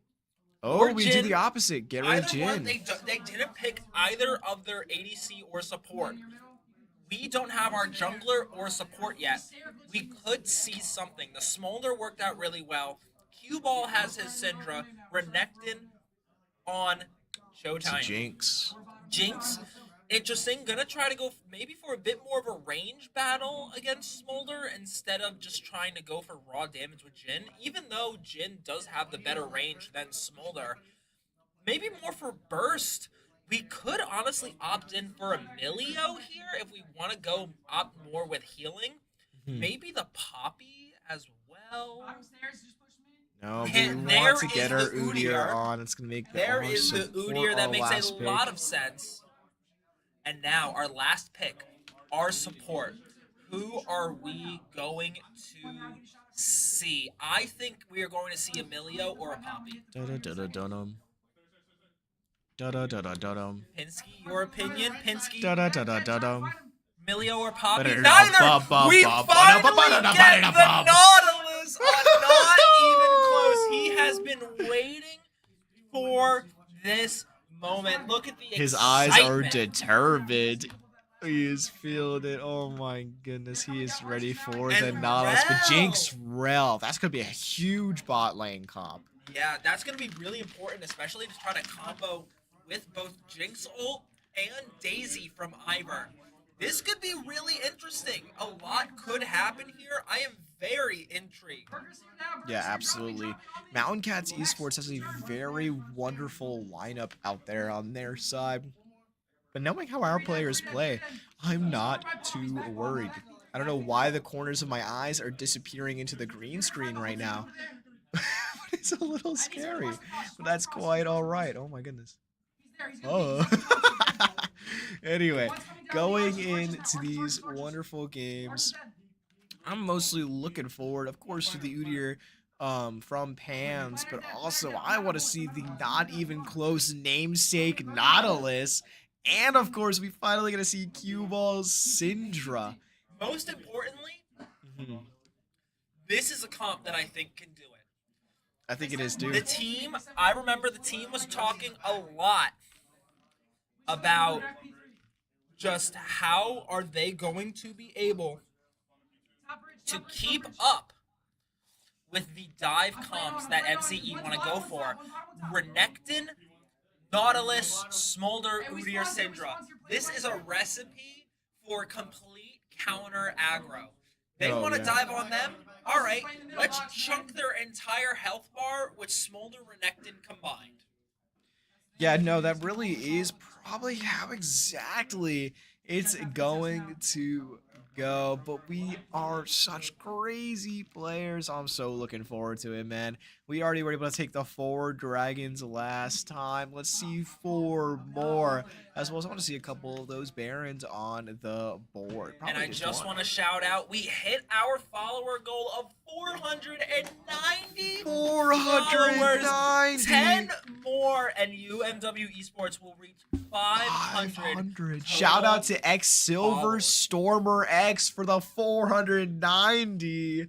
Oh, Or we do Jhin. the opposite. Get rid of Either one, Jhin. they didn't pick either of their ADC or support. We don't have our jungler or support yet. We could see something. The Smolder worked out really well. Cue Ball has his Syndra. Renekton on Showtime. Jinx. Jinx, interesting. Gonna try to go maybe for a bit more of a range battle against Smolder instead of just trying to go for raw damage with Jhin. Even though Jhin does have the better range than Smolder, maybe more for burst. We could honestly opt in for Emilio here if we want to go opt more with healing. Maybe the Poppy as well. No, but And we there want to is get our the Udyr Udyr. on. It's going to make There awesome is the for Udyr that our makes last a pick. lot of sense. And now our last pick, our support. Who are we going to see? I think we are going to see Emilio or a Poppy. Da-da-da-da-dum. Da-da-da-da-da-dum. Pinsky, your opinion? Pinsky, Da-da-da-da-da-dum. Emilio or Poppy? Ba-da-da-da, Neither! ba-ba-ba, We ba-da-ba, finally ba-da-da, get the ba-da-da, Nautilus on Not Even Close. He has been waiting for this moment. Look at the His eyes are excitement. determined. He is feeling it. Oh my goodness. He is ready for the And Nautilus. But Rel. Jinx Rel. That's going to be a huge bot lane comp. Yeah, that's going to be really important, especially to try to combo with both Jinx ult and Daisy from Ivern. This could be really interesting. A lot could happen here. I am very intrigued. Yeah, absolutely. Mountain Cats Esports has a very wonderful lineup out there on their side. But knowing how our players play, I'm not too worried. I don't know why the corners of my eyes are disappearing into the green screen right now. It's a little scary, but that's quite all right. Oh my goodness. Oh. Anyway, going into these wonderful games, I'm mostly looking forward, of course, to the Udyr from Pans, but also I want to see the Not Even Close namesake Nautilus, and of course, we finally get to see Cue Ball's Syndra. Most importantly, this is a comp that I think can do it. I think it is too. The team, I remember the team was talking a lot about just how are they going to be able to keep up with the dive comps that MCE want to go for. Renekton, Nautilus, Smolder, Udyr, Syndra. This is a recipe for complete counter aggro. They Oh, want to yeah. dive on them? All right, let's chunk their entire health bar with Smolder Renekton combined. Yeah, no, that really is probably how exactly it's going to go. But we are such crazy players. I'm so looking forward to it, man. We already were able to take the 4 dragons last time. Let's see 4 more. As well as I want to see a couple of those barons on the board. And Probably I just one. want to shout out, we hit our follower goal of 490 followers. 490. 10 more, and UMW Esports will reach 500. 500. Shout out to X Silver followers. Stormer X for the 490.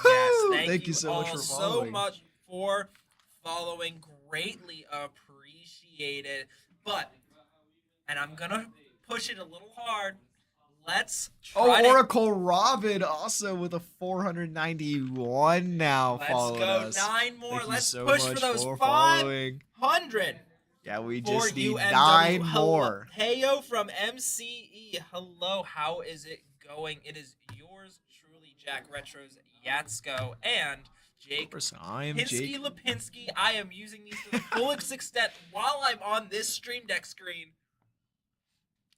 Yes, Woohoo! thank you so much all for so following. much for following. Greatly appreciated. But, and I'm gonna push it a little hard. Let's try to. Oracle Robin also with a 491 now Let's followed go us. 9 more. Thank you Let's so push much for those for 500. following. Yeah, we For just need UMW. 9 more. Heyo from MCE. Hello, how is it going? It is yours truly, Jack Retros Yatsko and Jake I am Pinsky Jake. Lipinski. I am using these to the fullest extent while I'm on this Stream Deck screen.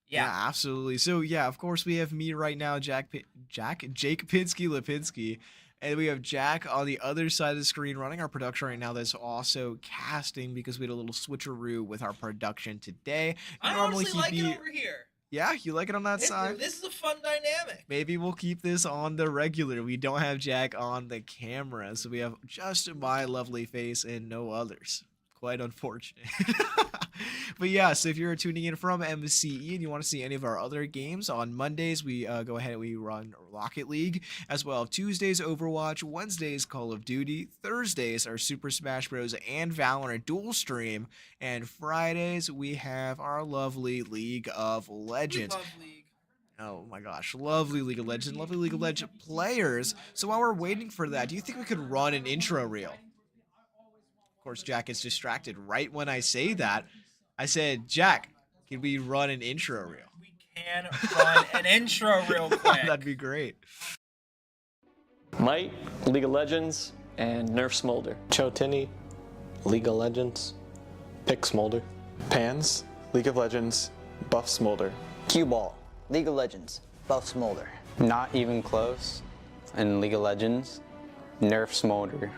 Yeah, absolutely. So yeah, of course we have me right now, Jake Pinsky Lipinski, and we have Jack on the other side of the screen running our production right now. That's also casting because we had a little switcheroo with our production today. I Normally honestly like he'd be- it over here. Yeah, you like it on that side? This is a fun dynamic. Maybe we'll keep this on the regular. We don't have Jack on the camera, so we have just my lovely face and no others. Quite unfortunate. But yeah, so if you're tuning in from MCE and you want to see any of our other games, on Mondays we go ahead and we run Rocket League, as well. Tuesdays Overwatch, Wednesdays Call of Duty, Thursdays are Super Smash Bros. And Valorant dual stream, and Fridays we have our lovely League of Legends. We love League. Oh my gosh, lovely League of Legends, lovely League of Legends players. So while we're waiting for that, do you think we could run an intro reel? Of course, Jack gets distracted right when I say that. I said, Jack, can we run an intro reel? We can run an intro real quick. That'd be great. Might, League of Legends, and Nerf Smolder. Chotini, League of Legends, Pick Smolder. Pans, League of Legends, Buff Smolder. Cue Ball, League of Legends, Buff Smolder. Not even close. In League of Legends, Nerf Smolder.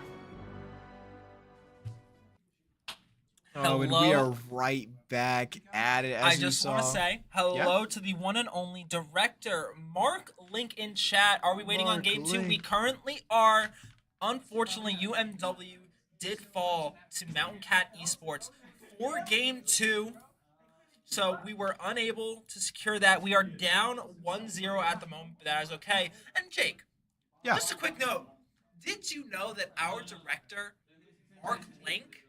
Oh, and we Hello. are right back at it. As I you just want to saw. say hello to the one and only director, Mark. Link in chat. Are we waiting on Mark game 2? Link. We currently are. Unfortunately, UMW did fall to Mountain Cat Esports for game 2. So we were unable to secure that. We are down 1-0 at the moment, but that is okay. And Jake, Yeah. just a quick note. Did you know that our director, Mark Link,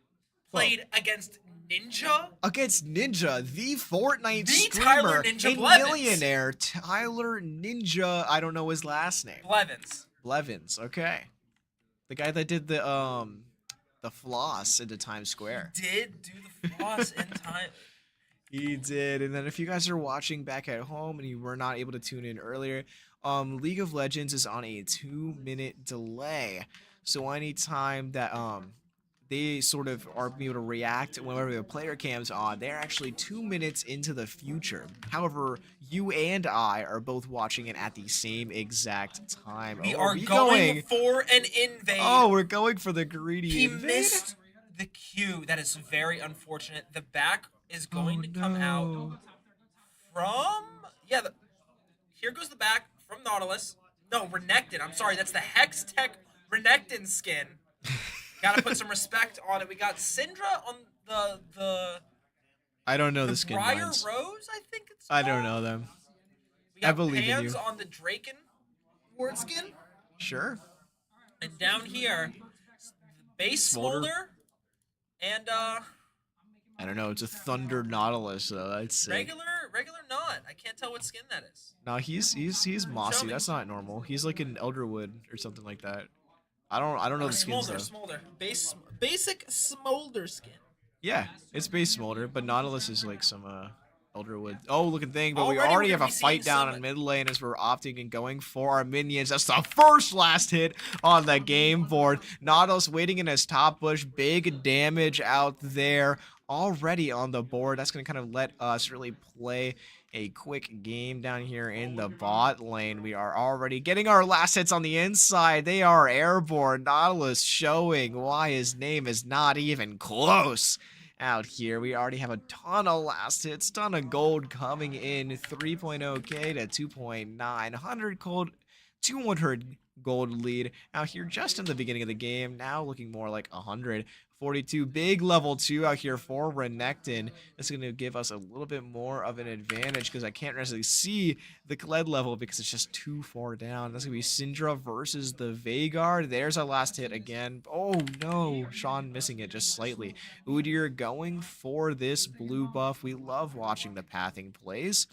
played against Ninja? Against Ninja, the Fortnite The streamer, Tyler Ninja a Blevins. millionaire, Tyler Ninja. I don't know his last name. Blevins. Blevins. Okay, the guy that did the floss into Times Square. Did do the floss in time. He did. And then if you guys are watching back at home and you were not able to tune in earlier, League of Legends is on a 2-minute delay. So anytime that they sort of are able to react whenever the player cam's on, they're actually 2 minutes into the future. However, you and I are both watching it at the same exact time. We Oh, are we going for an invade. Oh, we're going for the greedy He invade? missed the cue. That is very unfortunate. The back is going to come out from... Yeah, here goes the back from Nautilus. No, Renekton. I'm sorry, that's the Hex Tech Renekton skin. Gotta put some respect on it. We got Syndra on the I don't know the skin Briar lines. Rose, I think it's I don't called. know them. We got I believe in Pans you. on the Draken ward skin. Sure. And down here, base Smolder. Smolder and I don't know. It's a Thunder Nautilus, though. That's sick. regular not. I can't tell what skin that is. No, he's mossy. me. That's not normal. He's like an Elderwood or something like that. I don't know the skins though. Smolder. Basic Smolder skin. Yeah, it's base Smolder, but Nautilus is like some Elderwood. Oh, looking thing, but we Already already we're have gonna a be fight seeing down some- in mid lane as we're opting and going for our minions. That's the first last hit on the game board. Nautilus waiting in his top bush. Big damage out there already on the board. That's going to kind of let us really play a quick game down here in the bot lane. We are already getting our last hits on the inside. They are airborne. Nautilus showing why his name is not even close out here. We already have a ton of last hits, ton of gold coming in. 3.0k to 2.9, 100 gold, 200 gold lead out here just in the beginning of the game. Now looking more like 142. Big level 2 out here for Renekton. That's going to give us a little bit more of an advantage because I can't necessarily see the Kled level because it's just too far down. That's going to be Syndra versus the Veigar. There's our last hit again. Oh no, Sean missing it just slightly. Udyr going for this blue buff. We love watching the pathing plays.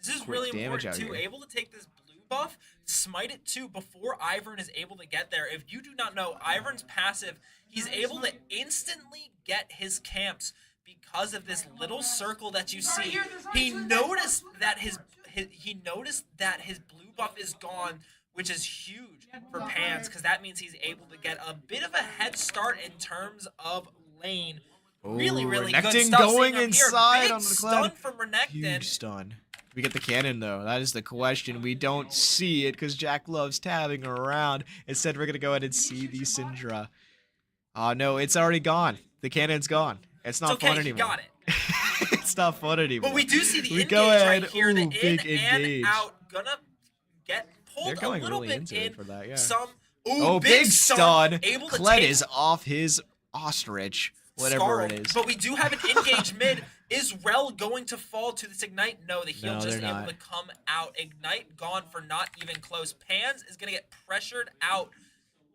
This is Quick really damage important out too. here. Able to take this blue buff, smite it too before Ivern is able to get there. If you do not know, Ivern's passive, he's able to instantly get his camps because of this little circle that you see. He noticed that his blue buff is gone, which is huge for Pans because that means he's able to get a bit of a head start in terms of lane. Really, really good Renekton stuff. going Seeing up inside here. Big on the stun Kled. from Renekton. Huge stun. We get the cannon though. That is the question. We don't see it because Jack loves tabbing around. Instead, we're gonna go ahead and see the Syndra. No, it's already gone. The cannon's gone. It's not okay, fun he anymore. got it. It's not fun anymore. But we do see the We engage go ahead. right here. Ooh, The big in and engage. out gonna get pulled They're going a little really bit into in. it for that, yeah. Some Oh, big stun. Able to Kled take is off his ostrich. Whatever Scarl, it is. But we do have an engage mid. Is Rel going to fall to this Ignite? No, the heal No, just they're able not. to come out. Ignite gone for not even close. Pans is going to get pressured out,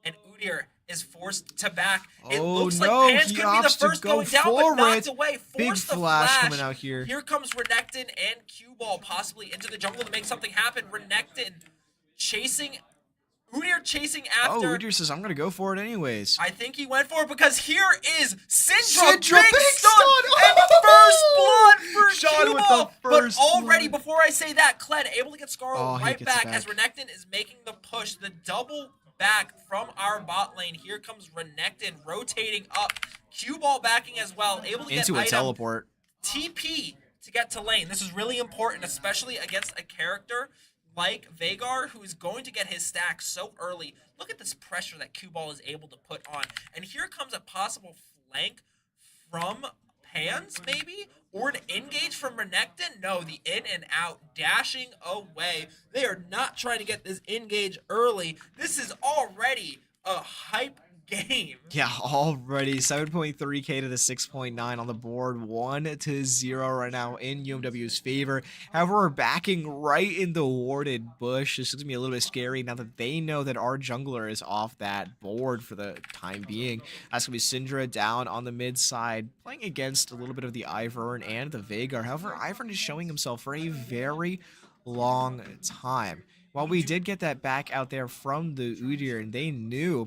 and Udyr is forced to back. It Oh, looks no, like Pans he could be the opts to first go going down, for but knocked it. away. Big Forced the flash flash coming out here. Here comes Renekton and Q-Ball possibly into the jungle to make something happen. Renekton chasing Udyr chasing Oh, after. Udyr says, I'm going to go for it anyways. I think he went for it because here is Syndra, Syndra, big big stun, stun! and first blood for Sean with Q-Ball. the But first already, blood. before I say that, Kled able to get Scarl Oh, he right gets it back as back. Renekton is making the push, the double back from our bot lane. Here comes Renekton rotating up, Q-Ball backing as well, able to Into get a item teleport. TP to get to lane. This is really important, especially against a character like Veigar, who is going to get his stack so early. Look at this pressure that Q-Ball is able to put on. And here comes a possible flank from Pans, maybe? Or an engage from Renekton? No, the in and out, dashing away. They are not trying to get this engage early. This is already a hype game. Yeah, already 7.3k to the 6.9 on the board, 1-0 right now in UMW's favor. However, we're backing right in the warded bush. This is gonna be a little bit scary now that they know that our jungler is off that board for the time being. That's gonna be Syndra down on the mid side, playing against a little bit of the Ivern and the Veigar. However, Ivern is showing himself for a very long time. While we did get that back out there from the Udyr, and they knew.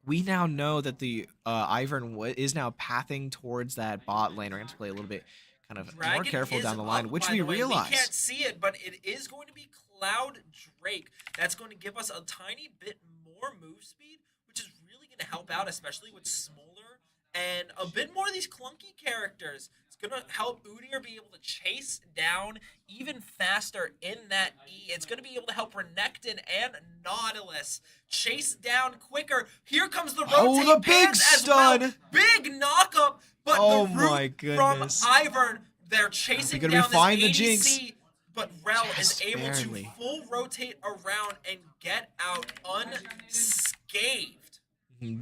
We now know that the Ivern is now pathing towards that bot lane. We're going to play a little bit kind of more Dragon careful is down the line, up, which by we the way. realize. We can't see it, but it is going to be Cloud Drake. That's going to give us a tiny bit more move speed, which is really going to help out, especially with Smolder and a bit more of these clunky characters. It's going to help Udyr be able to chase down even faster in that E. It's going to be able to help Renekton and Nautilus chase down quicker. Here comes the rotate. Oh, the big Pans as well. stun. Big knock up, but Oh the my root goodness. from Ivern, they're chasing Gonna down be fine, the this Jinx. ADC, but Rel Just is able barely. to full rotate around and get out unscathed.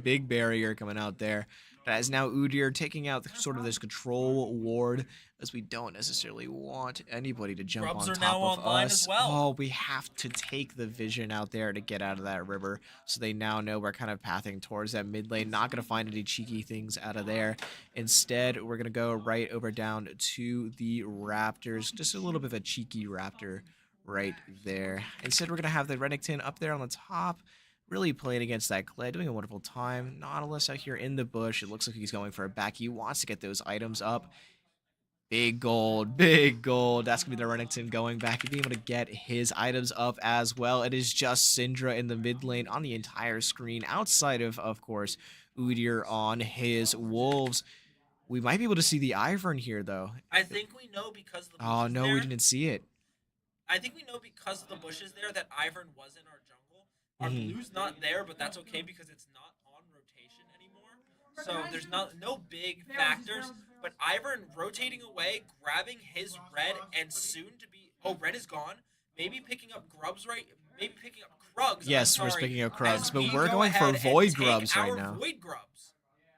Big barrier coming out there. As now Udyr taking out sort of this control ward, as we don't necessarily want anybody to jump Grubs on are top now of online us. as well. Oh, we have to take the vision out there to get out of that river, so they now know we're kind of pathing towards that mid lane. Not going to find any cheeky things out of there. Instead, we're going to go right over down to the Raptors. Just a little bit of a cheeky Raptor right there. Instead, we're going to have the Renekton up there on the top. Really playing against that Kled, doing a wonderful time. Nautilus out here in the bush. It looks like he's going for a back. He wants to get those items up. Big gold, big gold. That's going to be the Renekton going back and being able to get his items up as well. It is just Syndra in the mid lane on the entire screen, outside of course, Udyr on his Wolves. We might be able to see the Ivern here, though. I think we know because of the Oh, bushes no, there. we didn't see it. I think we know because of the bushes there that Ivern was in our jungle. Our blue's not there, but that's okay because it's not on rotation anymore. So there's no big factors. But Ivern rotating away, grabbing his red, and soon to be red is gone. Maybe picking up grubs maybe picking up Krugs. Yes, I'm we're sorry, picking up Krugs, as but we we're go going for ahead and Void take Grubs right our now. Void Grubs.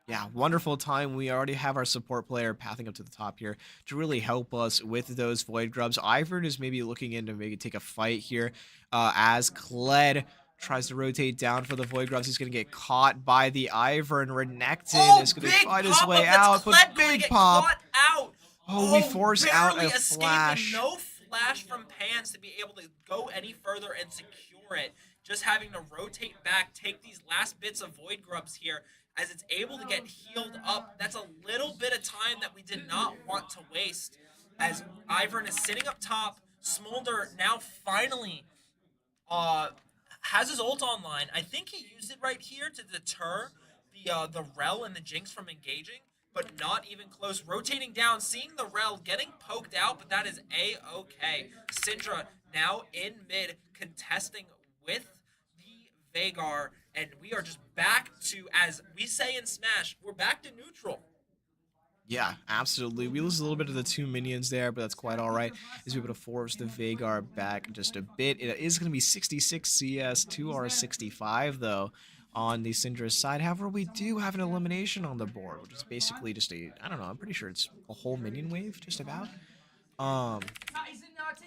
Yeah, wonderful time. We already have our support player pathing up to the top here to really help us with those Void Grubs. Ivern is maybe looking in to maybe take a fight here as Kled tries to rotate down for the Void Grubs. He's going to get caught by the Ivern. Renekton is going to fight his way out, but big pop. Out. Oh, we force out barely a escaped flash. with no flash from Pans to be able to go any further and secure it. Just having to rotate back, take these last bits of Void Grubs here as it's able to get healed up. That's a little bit of time that we did not want to waste as Ivern is sitting up top. Smolder now finally has his ult online. I think he used it right here to deter the Rel and the Jinx from engaging, but not even close. Rotating down, seeing the Rel getting poked out, but that is A-okay. Syndra now in mid, contesting with the Veigar, and we are just back to, as we say in Smash, we're back to neutral. Yeah, absolutely. We lose a little bit of the 2 minions there, but that's quite all right. As we're able to force the Veigar back just a bit. It is going to be 66 CS, 2R65 though on the Syndra side. However, we do have an elimination on the board, which is basically just a, I don't know, I'm pretty sure it's a whole minion wave just about.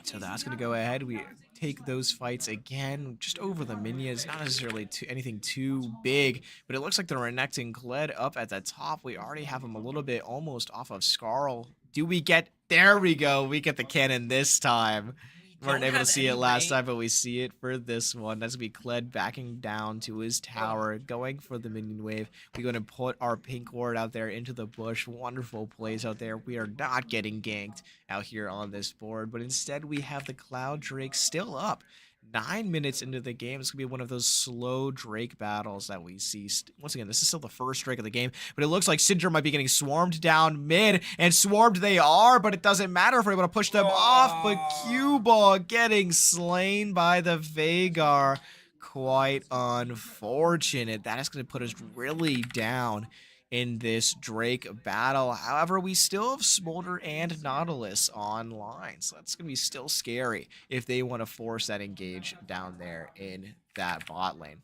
So that's going to go ahead. We take those fights again, just over the minions. Not necessarily anything too big, but it looks like the Renekton Kled up at the top. We already have him a little bit almost off of Skarl. Do we get... There we go. We get the cannon this time. We weren't able to see it last time, but we see it for this one. That's going to be Kled backing down to his tower, going for the minion wave. We're going to put our pink ward out there into the bush. Wonderful plays out there. We are not getting ganked out here on this board, but instead we have the Cloud Drake still up. 9 minutes into the game. It's going to be one of those slow Drake battles that we see. Once again, this is still the first Drake of the game, but it looks like Syndra might be getting swarmed down mid, and swarmed they are, but it doesn't matter if we're able to push them off, but Q-Ball getting slain by the Veigar. Quite unfortunate. That is going to put us really down in this Drake battle. However, we still have Smolder and Nautilus online, so that's going to be still scary if they want to force that engage down there in that bot lane.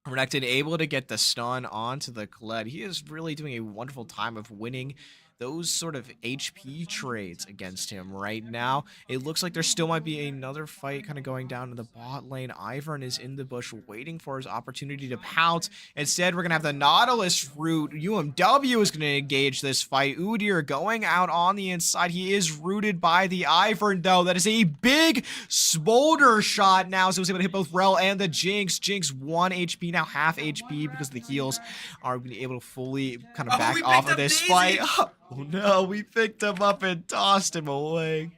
Renekton able to get the stun onto the Kled. He is really doing a wonderful time of winning those sort of HP trades against him right now. It looks like there still might be another fight kind of going down in the bot lane. Ivern is in the bush waiting for his opportunity to pounce. Instead, we're going to have the Nautilus route. UMW is going to engage this fight. Udyr going out on the inside. He is rooted by the Ivern, though. That is a big Smolder shot now. So he was able to hit both Rel and the Jinx. Jinx 1 HP, now half HP because the heals are going to be able to fully kind of back off of this fight. Oh no, we picked him up and tossed him away.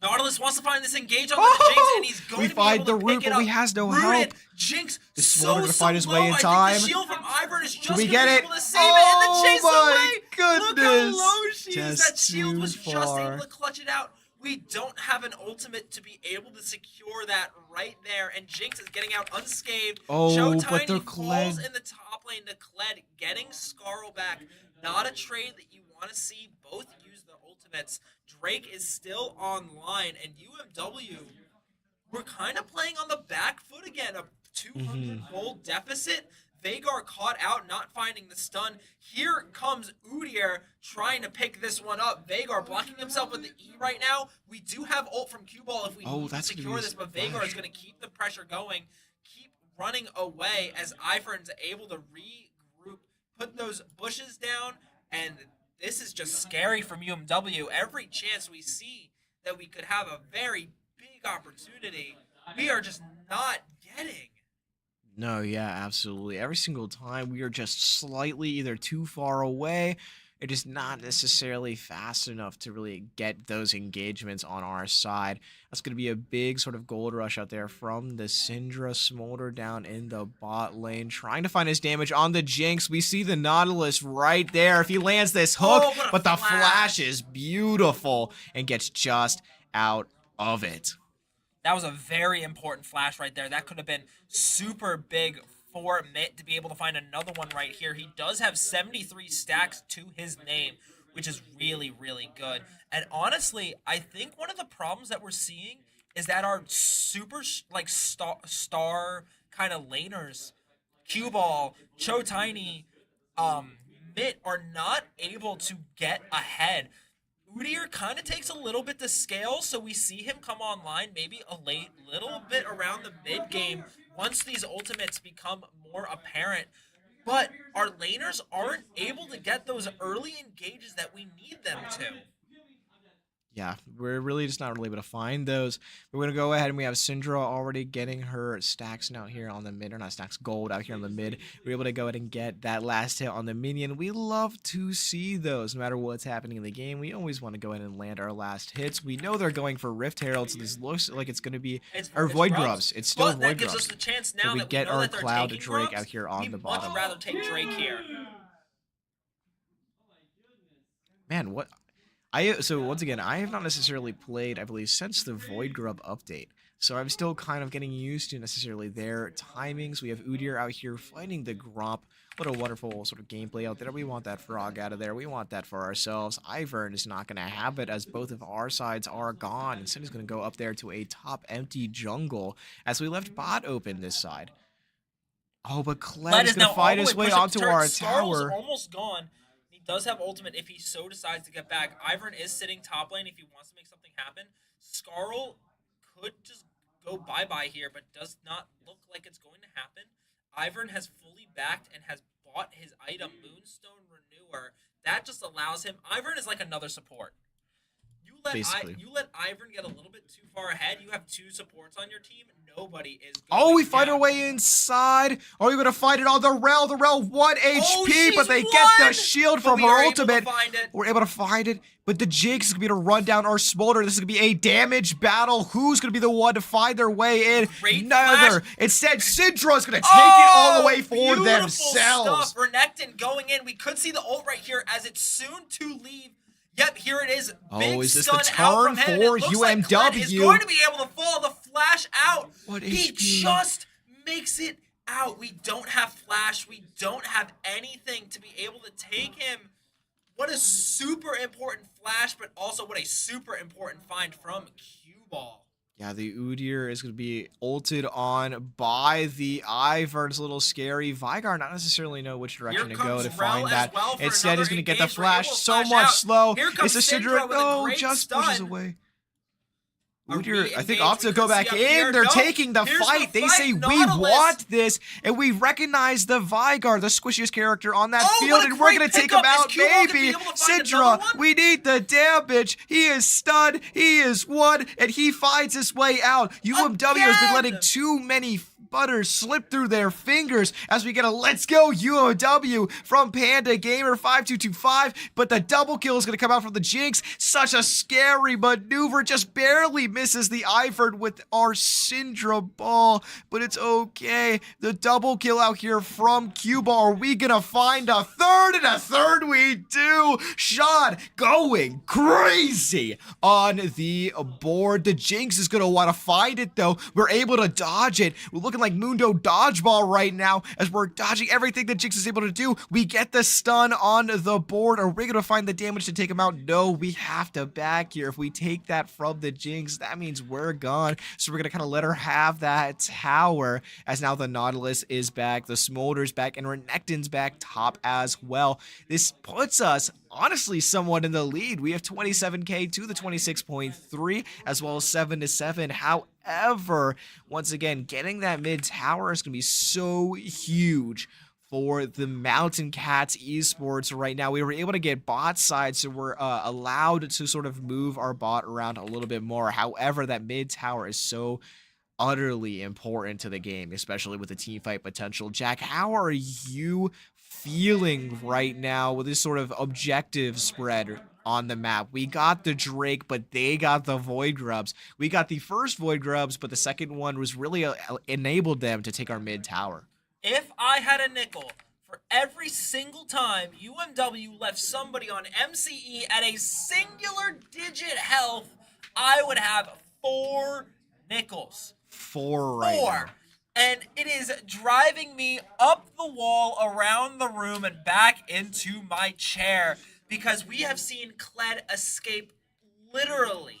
Nautilus wants to find this engage on the Jinx, and he's going to be able to pick it up. But he has no help. Jinx Is Smolder going to find his low. way in time? I think the shield from Ivern is just we going get to it? be able to save it, and the chase away. Goodness. Look how low she is. Just That shield was too just far. able to clutch it out. We don't have an ultimate to be able to secure that right there, and Jinx is getting out unscathed. Oh, Showtime but the falls Kled. in the top lane to Kled, getting Skarl back. Not a trade that you want to see. Both use the ultimates. Drake is still online, and UMW, we're kind of playing on the back foot again. A 200 gold deficit. Veigar caught out, not finding the stun. Here comes Udyr trying to pick this one up. Veigar blocking himself with the E right now. We do have ult from Q-Ball if we need to secure this, but Veigar is going to keep the pressure going, keep running away as Ivern's able to regroup, put those bushes down, and this is just scary from UMW. Every chance we see that we could have a very big opportunity, we are just not getting. No, yeah, absolutely. Every single time we are just slightly either too far away. They're just not necessarily fast enough to really get those engagements on our side. That's going to be a big sort of gold rush out there from the Syndra. Smolder down in the bot lane, trying to find his damage on the Jinx. We see the Nautilus right there. If he lands this hook, but the flash is beautiful and gets just out of it. That was a very important flash right there. That could have been super big for Mitt to be able to find another one right here. He does have 73 stacks to his name, which is really, really good. And honestly, I think one of the problems that we're seeing is that our super like star kind of laners, Cue Ball, Cho Tiny, Mitt are not able to get ahead. Udyr kind of takes a little bit to scale, so we see him come online maybe a little bit around the mid game once these ultimates become more apparent. But our laners aren't able to get those early engages that we need them to. Yeah, we're really just not really able to find those. We're going to go ahead and we have Syndra already getting her stacks out here on the mid, or not stacks, gold out here on the mid. We're able to go ahead and get that last hit on the minion. We love to see those, no matter what's happening in the game. We always want to go ahead and land our last hits. We know they're going for Rift Heralds, so this looks like it's going to be, or Void Grubs. It's still but Void that Grubs. gives us the chance now we that get we know our that they're Cloud taking Drake grubs, out here on the bottom. We'd much rather take Drake here. Man, what? So once again, I have not necessarily played, I believe, since the Void Grub update. So I'm still kind of getting used to necessarily their timings. We have Udyr out here fighting the Gromp. What a wonderful sort of gameplay out there. We want that frog out of there. We want that for ourselves. Ivern is not going to have it as both of our sides are gone. Instead, he's going to go up there to a top empty jungle as we left bot open this side. Oh, but Kled is going to fight his way onto our tower. Almost gone. He does have ultimate if he so decides to get back. Ivern is sitting top lane if he wants to make something happen. Skarl could just go bye-bye here, but does not look like it's going to happen. Ivern has fully backed and has bought his item, Moonstone Renewer. That just allows him... Ivern is like another support. You let Ivern get a little bit too far ahead. You have two supports on your team. Nobody is going we fight our way inside. Are we going to fight it on the Rel? The Rel 1 HP, but they get the shield from her ultimate. We're able to find it, but the Jinx is going to be able to run down our Smolder. This is going to be a damage battle. Who's going to be the one to find their way in? Neither. Instead, Syndra is going to take it all the way for themselves. Stuff. Renekton going in. We could see the ult right here as it's soon to leave. Yep, here it is. Big is this the turn turn for UMW? Like Kled is going to be able to follow the flash out. He HP? just makes it out. We don't have flash. We don't have anything to be able to take him. What a super important flash, but also what a super important find from Cue Ball. Yeah, the Udyr is going to be ulted on by the Ivern. It's a little scary. Vigar not necessarily know which direction to go to find that. Instead, he's going to get the flash so much slow. It's a Syndra. No, just pushes away. Udyr, I think, off to go back in. They're taking the fight. They say, we want this, and we recognize the Vigar, the squishiest character on that field, and we're going to take him out, maybe. Syndra, we need the damage. He is stunned. He is won, and he finds his way out. UMW has been letting too many butters slip through their fingers as we get a let's go UMW from Panda Gamer 5225, but the double kill is going to come out from the Jinx. Such a scary maneuver, just barely misses the Ivern with our Syndra ball, but it's okay. The double kill out here from Cue Ball. Are we going to find a third? And a third we do. Sean going crazy on the board. The Jinx is going to want to find it though. We're able to dodge it. We're looking like Mundo dodgeball right now as we're dodging everything that Jinx is able to do. We get the stun on the board. Are we going to find the damage to take him out? No, we have to back here. If we take that from the Jinx, that means we're gone. So we're going to kind of let her have that tower as now the Nautilus is back, the Smolder's back, and Renekton's back top as well. This puts us honestly somewhat in the lead. We have 27k to the 26.3 as well as 7-7. However, once again, getting that mid tower is going to be so huge for the Mountain Cats Esports right now. We were able to get bot side, so we're allowed to sort of move our bot around a little bit more. However, that mid tower is so utterly important to the game, especially with the team fight potential. Jack, how are you feeling right now with this sort of objective spread on the map. We got the Drake, but they got the Void Grubs. We got the first Void Grubs, but the second one was really enabled them to take our mid tower. If I had a nickel for every single time UMW left somebody on MCE at a singular digit health, I would have 4 nickels. 4 right now. And it is driving me up the wall, around the room, and back into my chair because we have seen Kled escape literally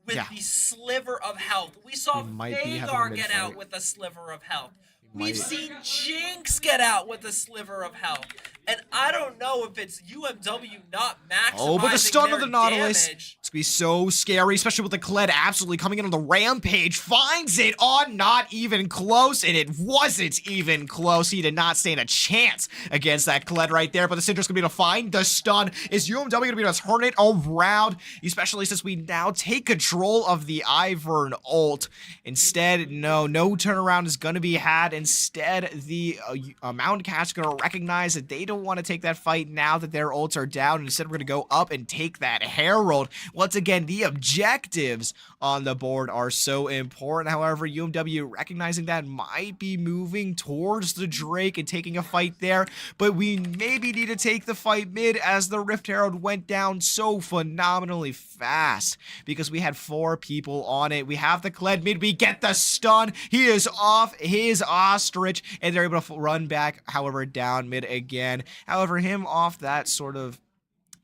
with the sliver of health. We saw Vagar get out with a sliver of health. We've seen Jinx get out with a sliver of health. And I don't know if it's UMW not maximizing but the stun of the Nautilus. damage. It's going to be so scary, especially with the Kled absolutely coming in on the rampage. Finds it on not even close, and it wasn't even close. He did not stand a chance against that Kled right there, but the Syndra's going to be able to find the stun. Is UMW going to be able to turn it around, especially since we now take control of the Ivern ult? Instead, no turnaround is going to be had. Instead, the Mountain Cat's going to recognize that they don't want to take that fight now that their ults are down. Instead, we're going to go up and take that Herald. Once again, the objectives on the board are so important. However, UMW recognizing that might be moving towards the Drake and taking a fight there, but we maybe need to take the fight mid as the Rift Herald went down so phenomenally fast because we had 4 people on it. We have the Kled mid. We get the stun. He is off his ostrich, and they're able to run back, however, down mid again. However, him off that sort of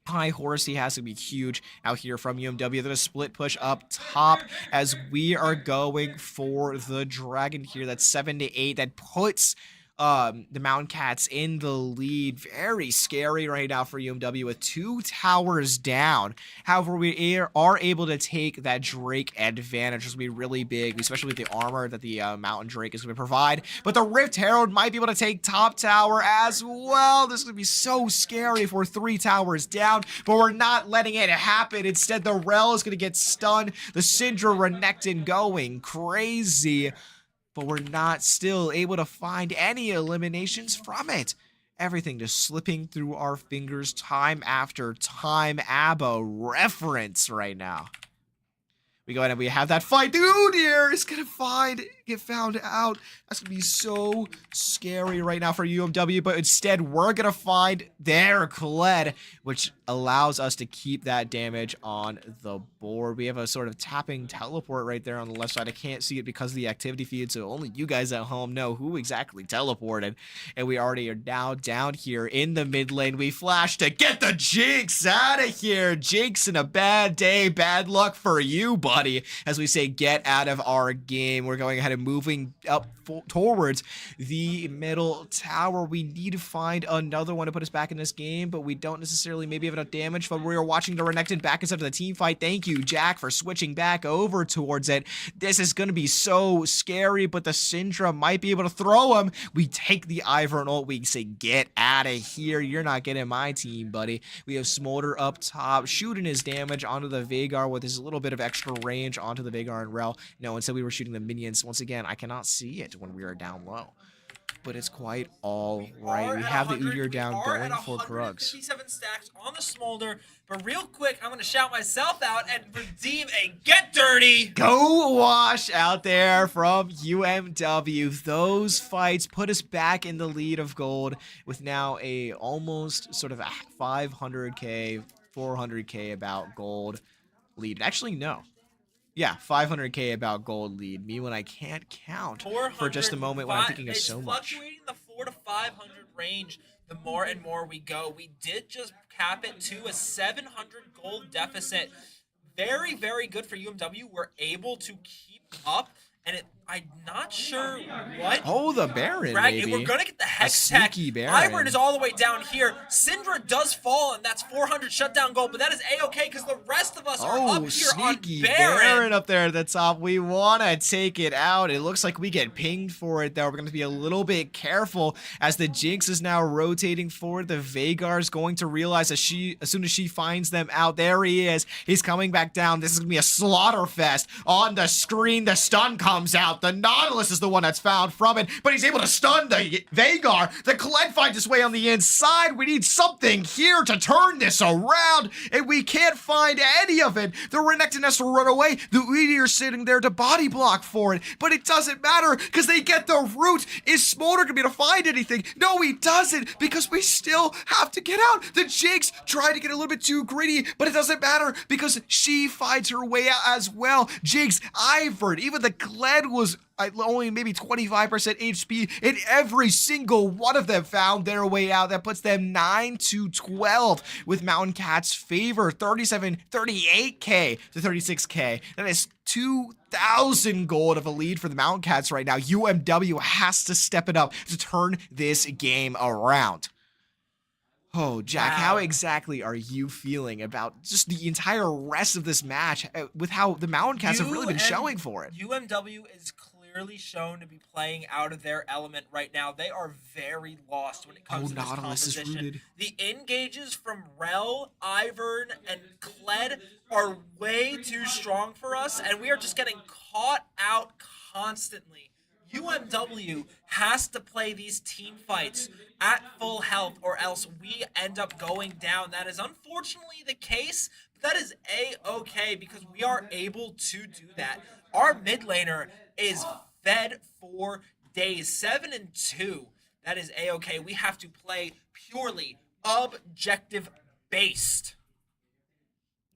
high horse he has to be huge out here from UMW. Then a split push up top as we are going for the dragon here. That's 7-8. That puts the Mountain Cats in the lead. Very scary right now for UMW with 2 towers down. However, we are able to take that Drake advantage. It's going to be really big, especially with the armor that the Mountain Drake is going to provide. But the Rift Herald might be able to take top tower as well. This is going to be so scary if we're 3 towers down, but we're not letting it happen. Instead, the Rel is going to get stunned. The Syndra Renekton going crazy, but we're not still able to find any eliminations from it. Everything just slipping through our fingers time after time. ABBA reference right now. We go ahead and we have that fight. Dude here is going to get found out. That's going to be so scary right now for UMW, but instead we're going to find their Kled, which allows us to keep that damage on the board. We have a sort of tapping teleport right there on the left side. I can't see it because of the activity feed, so only you guys at home know who exactly teleported. And we already are now down here in the mid lane. We flash to get the Jinx out of here. Jinx in a bad day. Bad luck for you, buddy. As we say, get out of our game. We're going ahead and moving up towards the middle tower. We need to find another one to put us back in this game, but we don't necessarily maybe have enough damage. But we are watching the Renekton back inside of the team fight. Thank you, Jack, for switching back over towards it. This is going to be so scary, but the Syndra might be able to throw him. We take the Ivern ult. We say, get out of here. You're not getting my team, buddy. We have Smolder up top, shooting his damage onto the Vagar with his little bit of extra range onto the Vagar and Rel. No, instead we were shooting the minions. Once again, I cannot see it when we are down low, but it's quite all right. We have the Uyghur down going for Krugs. 57 stacks on the Smolder, but real quick, I'm going to shout myself out and redeem a Get Dirty. Go wash out there from UMW. Those fights put us back in the lead of gold with now a almost sort of a 500k, 400k about gold lead. Actually, no. Yeah, 500k about gold lead. Me when I can't count for just a moment when I'm thinking of so much. It's fluctuating the 400 to 500 range the more and more we go. We did just cap it to a 700 gold deficit. Very, very good for UMW. We're able to keep up, and I'm not sure what. Oh, the Baron, maybe. We're going to get the Hex Tech. Ivern is all the way down here. Syndra does fall, and that's 400 shutdown gold, but that is A-okay because the rest of us are up here on Baron up there at the top. We want to take it out. It looks like we get pinged for it, though. We're going to be a little bit careful as the Jinx is now rotating forward. The Vagar is going to realize as soon as she finds them out. There he is. He's coming back down. This is going to be a slaughter fest on the screen. The stun comes comes out. The Nautilus is the one that's found from it, but he's able to stun the Vagar. The Kled finds his way on the inside. We need something here to turn this around, and we can't find any of it. The Renekton has to run away. The Udyr sitting there to body block for it, but it doesn't matter because they get the root. Is Smolder gonna be able to find anything? No, he doesn't, because we still have to get out. The Jinx tried to get a little bit too greedy, but it doesn't matter because she finds her way out as well. Jinx, Ivern, even the Kled was only maybe 25% HP, and every single one of them found their way out. That puts them 9-12 with Mountain Cat's favor. 38k to 36k. That is 2,000 gold of a lead for the Mountain Cats right now. UMW has to step it up to turn this game around. Oh, Jack, how exactly are you feeling about just the entire rest of this match with how the Mountain Cats have really been showing for it? UMW is clearly shown to be playing out of their element right now. They are very lost when it comes to this composition. The engages from Rel, Ivern, and Kled are way too strong for us, and we are just getting caught out constantly. UMW has to play these team fights at full health, or else we end up going down. That is unfortunately the case, but that is a-okay because we are able to do that. Our mid laner is fed for days, 7-2. That is a-okay. We have to play purely objective based.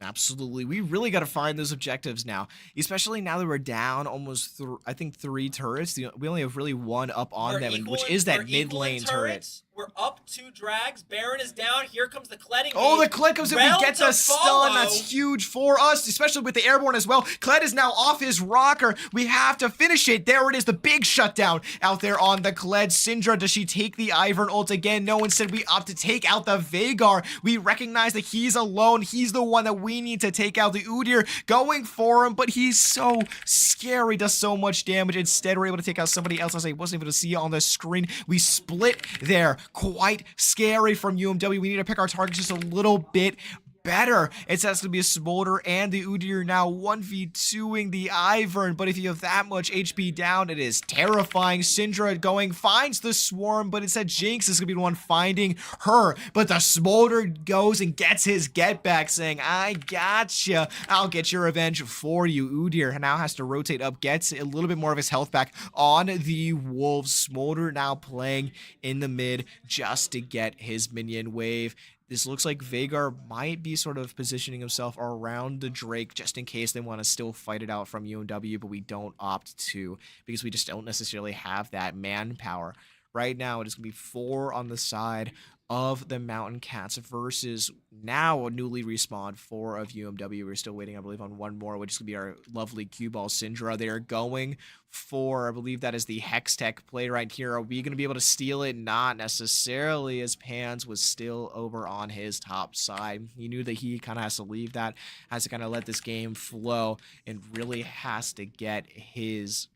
Absolutely. We really got to find those objectives now, especially now that we're down almost, I think, 3 turrets. We only have really one up on them, which is that mid lane turret. We're up 2 drags. Baron is down. Here comes the Kled. Oh, the Kled comes in. We get the stun. That's huge for us, especially with the airborne as well. Kled is now off his rocker. We have to finish it. There it is, the big shutdown out there on the Kled. Syndra, does she take the Ivern ult again? No, instead we opt to take out the Vagar. We recognize that he's alone. He's the one that we need to take out. The Udyr going for him, but he's so scary, does so much damage. Instead, we're able to take out somebody else, as I wasn't able to see on the screen. We split there. Quite scary from UMW. We need to pick our targets just a little bit better. It says to be a Smolder and the Udyr now 1v2ing the Ivern, but if you have that much HP down, it is terrifying. Syndra finds the Swarm, but instead Jinx is gonna be the one finding her, but the Smolder goes and gets his get back, saying, I gotcha, I'll get your revenge for you. Udyr now has to rotate up, gets a little bit more of his health back on the Wolves. Smolder now playing in the mid just to get his minion wave. This looks like Vagar might be sort of positioning himself around the Drake just in case they want to still fight it out from UMW, but we don't opt to because we just don't necessarily have that manpower. Right now, it is going to be 4 on the side of the Mountain Cats versus now a newly respawned 4 of UMW. We're still waiting, I believe, on one more, which is going to be our lovely cue ball Syndra. They're going for, I believe that is the Hex Tech play right here. Are we going to be able to steal it? Not necessarily, as Pans was still over on his top side. He knew that he kind of has to leave that, has to kind of let this game flow, and really has to get his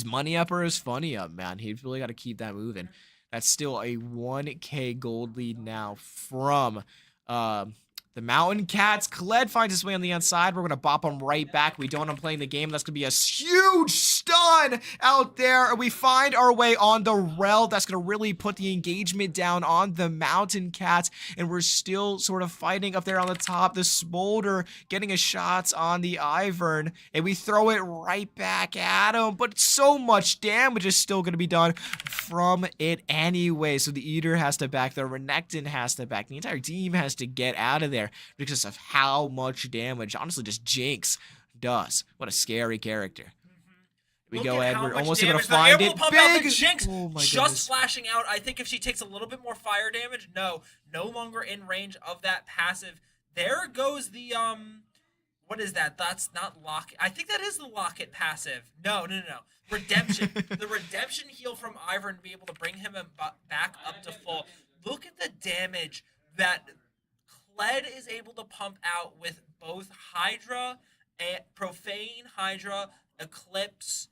money up or his funny up, man. He's really got to keep that moving. That's still a 1k gold lead now from the Mountain Cats. Kled finds his way on the inside. We're going to bop him right back. We don't want him playing the game. That's going to be a huge stun out there. We find our way on the Rel. That's going to really put the engagement down on the Mountain Cats. And we're still sort of fighting up there on the top. The Smolder getting his shots on the Ivern. And we throw it right back at him. But so much damage is still going to be done from it anyway. So the Eater has to back. The Renekton has to back. The entire team has to get out of there because of how much damage, honestly, just Jinx does. What a scary character. We go ahead. We're almost able to find it. Big Jinx oh my just goodness. flashing out. I think if she takes a little bit more fire damage, no longer in range of that passive. There goes the what is that? That's not Locket. I think that is the Locket passive. No. Redemption. The redemption heal from Ivern to be able to bring him back up to full. Look at the damage that Kled is able to pump out with both Hydra and Profane Hydra, Eclipse.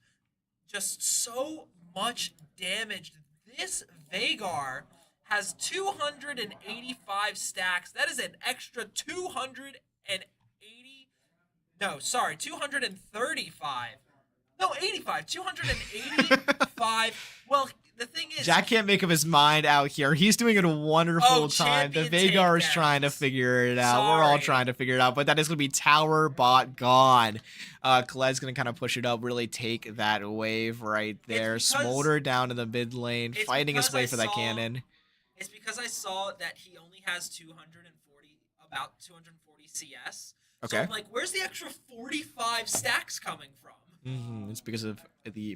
Just so much damage. This Vagar has 285 stacks. That is an extra 235 No, 85. 285. Well, the thing is, Jack can't make up his mind out here. He's doing it a wonderful time. The champion Vagar is takedowns. trying to figure it out. We're all Sorry. trying to figure it out, but that is going to be tower bot gone. Khaled's going to kind of push it up, really take that wave right there. because- Smolder down in the mid lane, it's fighting his because way I for that saw- cannon. It's because I saw that he only has 240, about 240 CS. So Okay. I'm like, where's the extra 45 stacks coming from? It's because of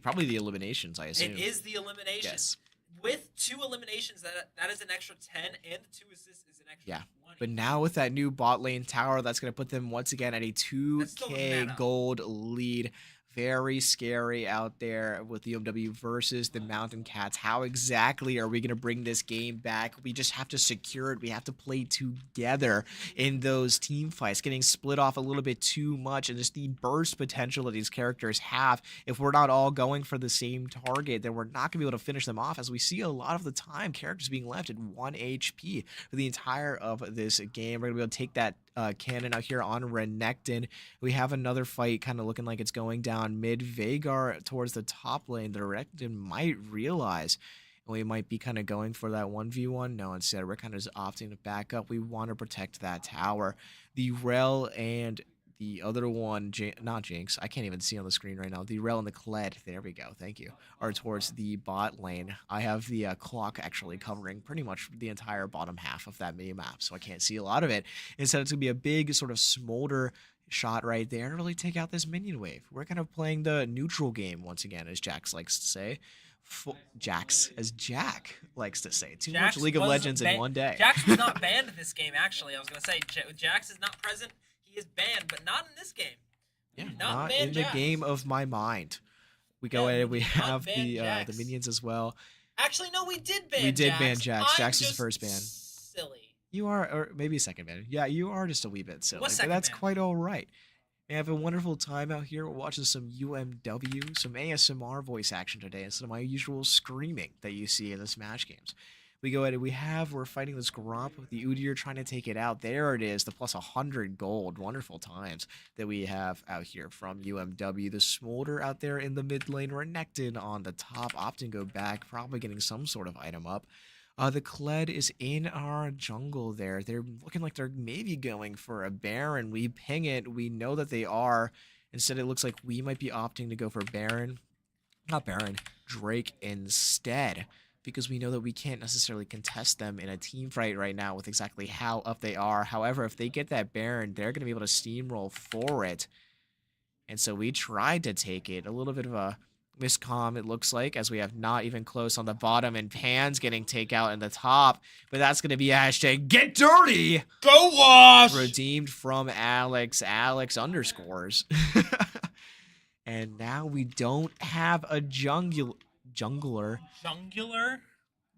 probably the eliminations, I assume. It is the elimination. Yes. With 2 eliminations, that is an extra 10, and the 2 assists is an extra Yeah. 20. But now with that new bot lane tower, that's going to put them once again at a That's still 2K meta. gold lead. Very scary out there with the UMW versus the Mountain Cats. How exactly are we going to bring this game back? We just have to secure it. We have to play together in those team fights. Getting split off a little bit too much, and just the burst potential that these characters have. If we're not all going for the same target, then we're not going to be able to finish them off, as we see a lot of the time characters being left at 1 HP for the entire of this game. We're going to be able to take that cannon out here on Renekton. We have another fight kind of looking like it's going down mid. Vagar towards the top lane. The Renekton might realize we might be kind of going for that 1v1. No, instead we're kind of just opting to back up. We want to protect that tower. The Rel and the other one, not Jinx, I can't even see on the screen right now. The Rel and the Kled, there we go, thank you, are towards the bot lane. I have the clock actually covering pretty much the entire bottom half of that mini map, so I can't see a lot of it. Instead, it's going to be a big sort of smolder shot right there and really take out this minion wave. We're kind of playing the neutral game once again, as Jax likes to say. Jack likes to say. Too Jax much League of was Legends in ban- one day. Jax was not banned in this game, actually. I was going to say, Jax is not present. He is banned, but not in this game. Yeah, Not not ban in the Jax. game of my mind. We go Yeah, ahead. We we did not have ban the Jax. minions as well. Actually, no, we did ban Jax. We did ban Jax. I'm Jax is the just first ban. Silly. You are, or maybe second ban. Yeah, you are just a wee bit silly, What's but second that's ban? quite all right. We have a wonderful time out here. We're watching some UMW, some ASMR voice action today instead of my usual screaming that you see in the Smash games. We go ahead and we're fighting this Gromp with the Udyr trying to take it out. There it is, the plus 100 gold. Wonderful times that we have out here from UMW. The Smolder out there in the mid lane. Renekton on the top, opting go back, probably getting some sort of item up. The Kled is in our jungle there. They're looking like they're maybe going for a Baron. We ping it. We know that they are. Instead, it looks like we might be opting to go for Baron. Not Baron. Drake instead. Because we know that we can't necessarily contest them in a team fight right now with exactly how up they are. However, if they get that Baron, they're going to be able to steamroll for it. And so we tried to take it. A little bit of a miscomm, it looks like, as we have not even close on the bottom, and Pan's getting takeout in the top. But that's going to be hashtag Get Dirty! Go wash! Redeemed from Alex underscores. And now we don't have a jungler. Jungler?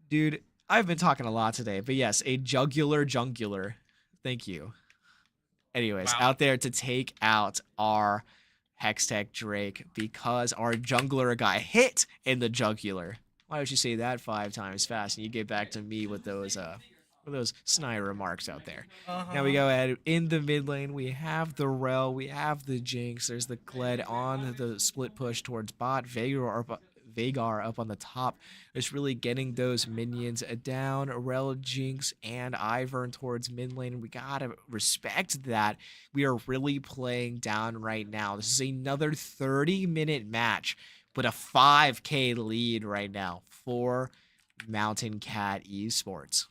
Dude, I've been talking a lot today, but yes, a jungler. Thank you. Anyways, Wow. out there to take out our Hextech Drake because our jungler got hit in the jugular. Why don't you say that 5 times fast and you get back to me with those snide remarks out there. Now we go ahead in the mid lane. We have the Rel, we have the Jinx. There's the Kled on the split push towards bot. Vagar up on the top, just really getting those minions down. Rel, Jinx, and Ivern towards mid lane. We gotta respect that. We are really playing down right now. This is another 30-minute match, but a 5K lead right now for Mountain Cat Esports.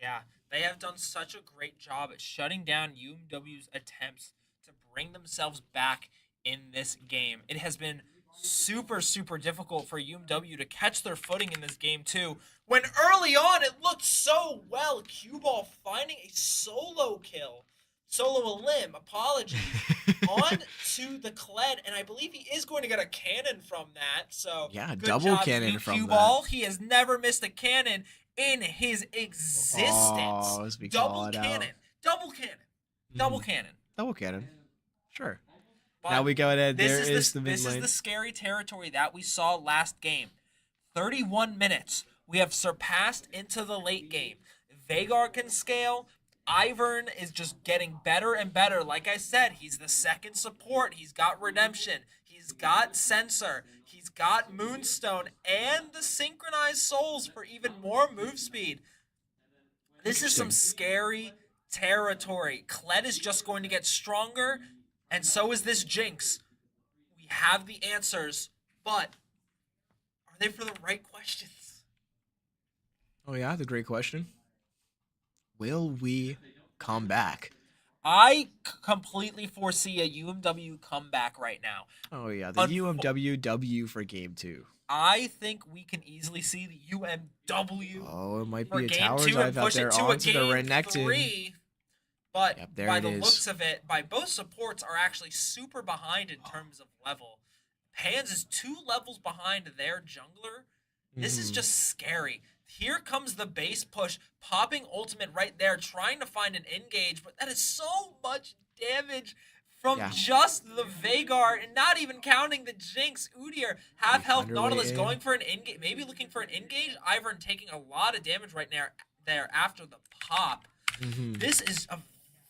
Yeah, they have done such a great job at shutting down UMW's attempts to bring themselves back in this game. It has been super difficult for UMW to catch their footing in this game too. When early on it looked so well, Q-Ball finding a solo limb, apologies, on to the Kled, and I believe he is going to get a cannon from that. So Yeah, good double job, cannon from Q-Ball. He has never missed a cannon in his existence. Oh, as we call it out. Double cannon. Double cannon. Sure. But Now we go ahead. this There is the mid This lane. is the scary territory that we saw last game. 31 minutes. We have surpassed into the late game. Vagar can scale. Ivern is just getting better and better. Like I said, he's the second support. He's got redemption. He's He's got Sensor. He's got Moonstone and the Synchronized Souls for even more move speed. This is some scary territory. Kled is just going to get stronger, and so is this Jinx. We have the answers, but are they for the right questions? Oh yeah, the great question. Will we come back? I completely foresee a UMW comeback right now. Oh yeah, the UMW W for game 2. I think we can easily see the UMW Oh, it might for be a game tower 2 and dive out push there it to a onto the game Renekton. 3. But Yep, there by it the is. looks of it, by both supports are actually super behind in terms of level. Pans is 2 levels behind their jungler. This is just scary. Here comes the base push, popping ultimate right there, trying to find an engage, but that is so much damage from just the Veigar, and not even counting the Jinx. Udyr, half health, Nautilus going for an engage, maybe looking for an engage. Ivern taking a lot of damage right there after the pop. This is a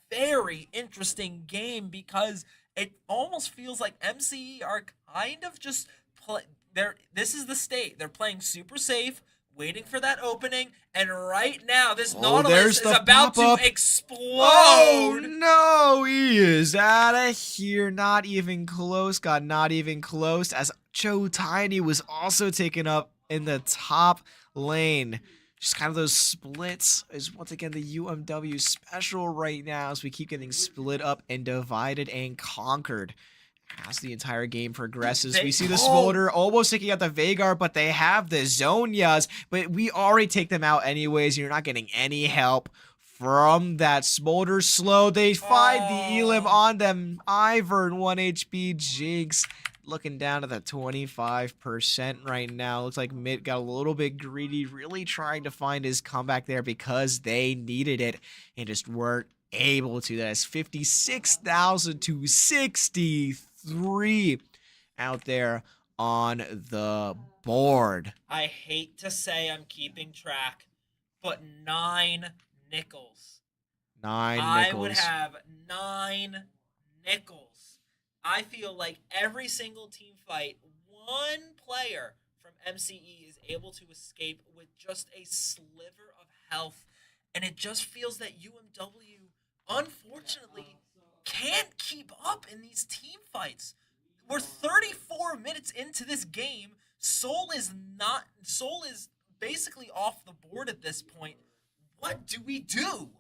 very interesting game because it almost feels like MCE are kind of just this is the state. They're playing super safe, waiting for that opening, and right now this Nautilus is about to explode. Oh no, he is out of here. Not even close. Got not even close. As Joe Tiny was also taken up in the top lane. Just kind of those splits is once again the UMW special right now as we keep getting split up and divided and conquered. As the entire game progresses, we see the Smolder almost taking out the Veigar, but they have the Zhonyas, but we already take them out anyways. You're not getting any help from that Smolder slow. They find the Elim on them. Ivern 1 HP Jinx. Looking down to the 25% right now. Looks like Mitt got a little bit greedy, really trying to find his comeback there because they needed it and just weren't able to. That is 56,000 to 63 out there on the board. I hate to say I'm keeping track, but 9 nickels. 9 nickels. I would have 9 nickels. I feel like every single team fight, one player from MCE is able to escape with just a sliver of health. And it just feels that UMW, unfortunately, can't keep up in these team fights. We're 34 minutes into this game. Soul is basically off the board at this point. What do we do?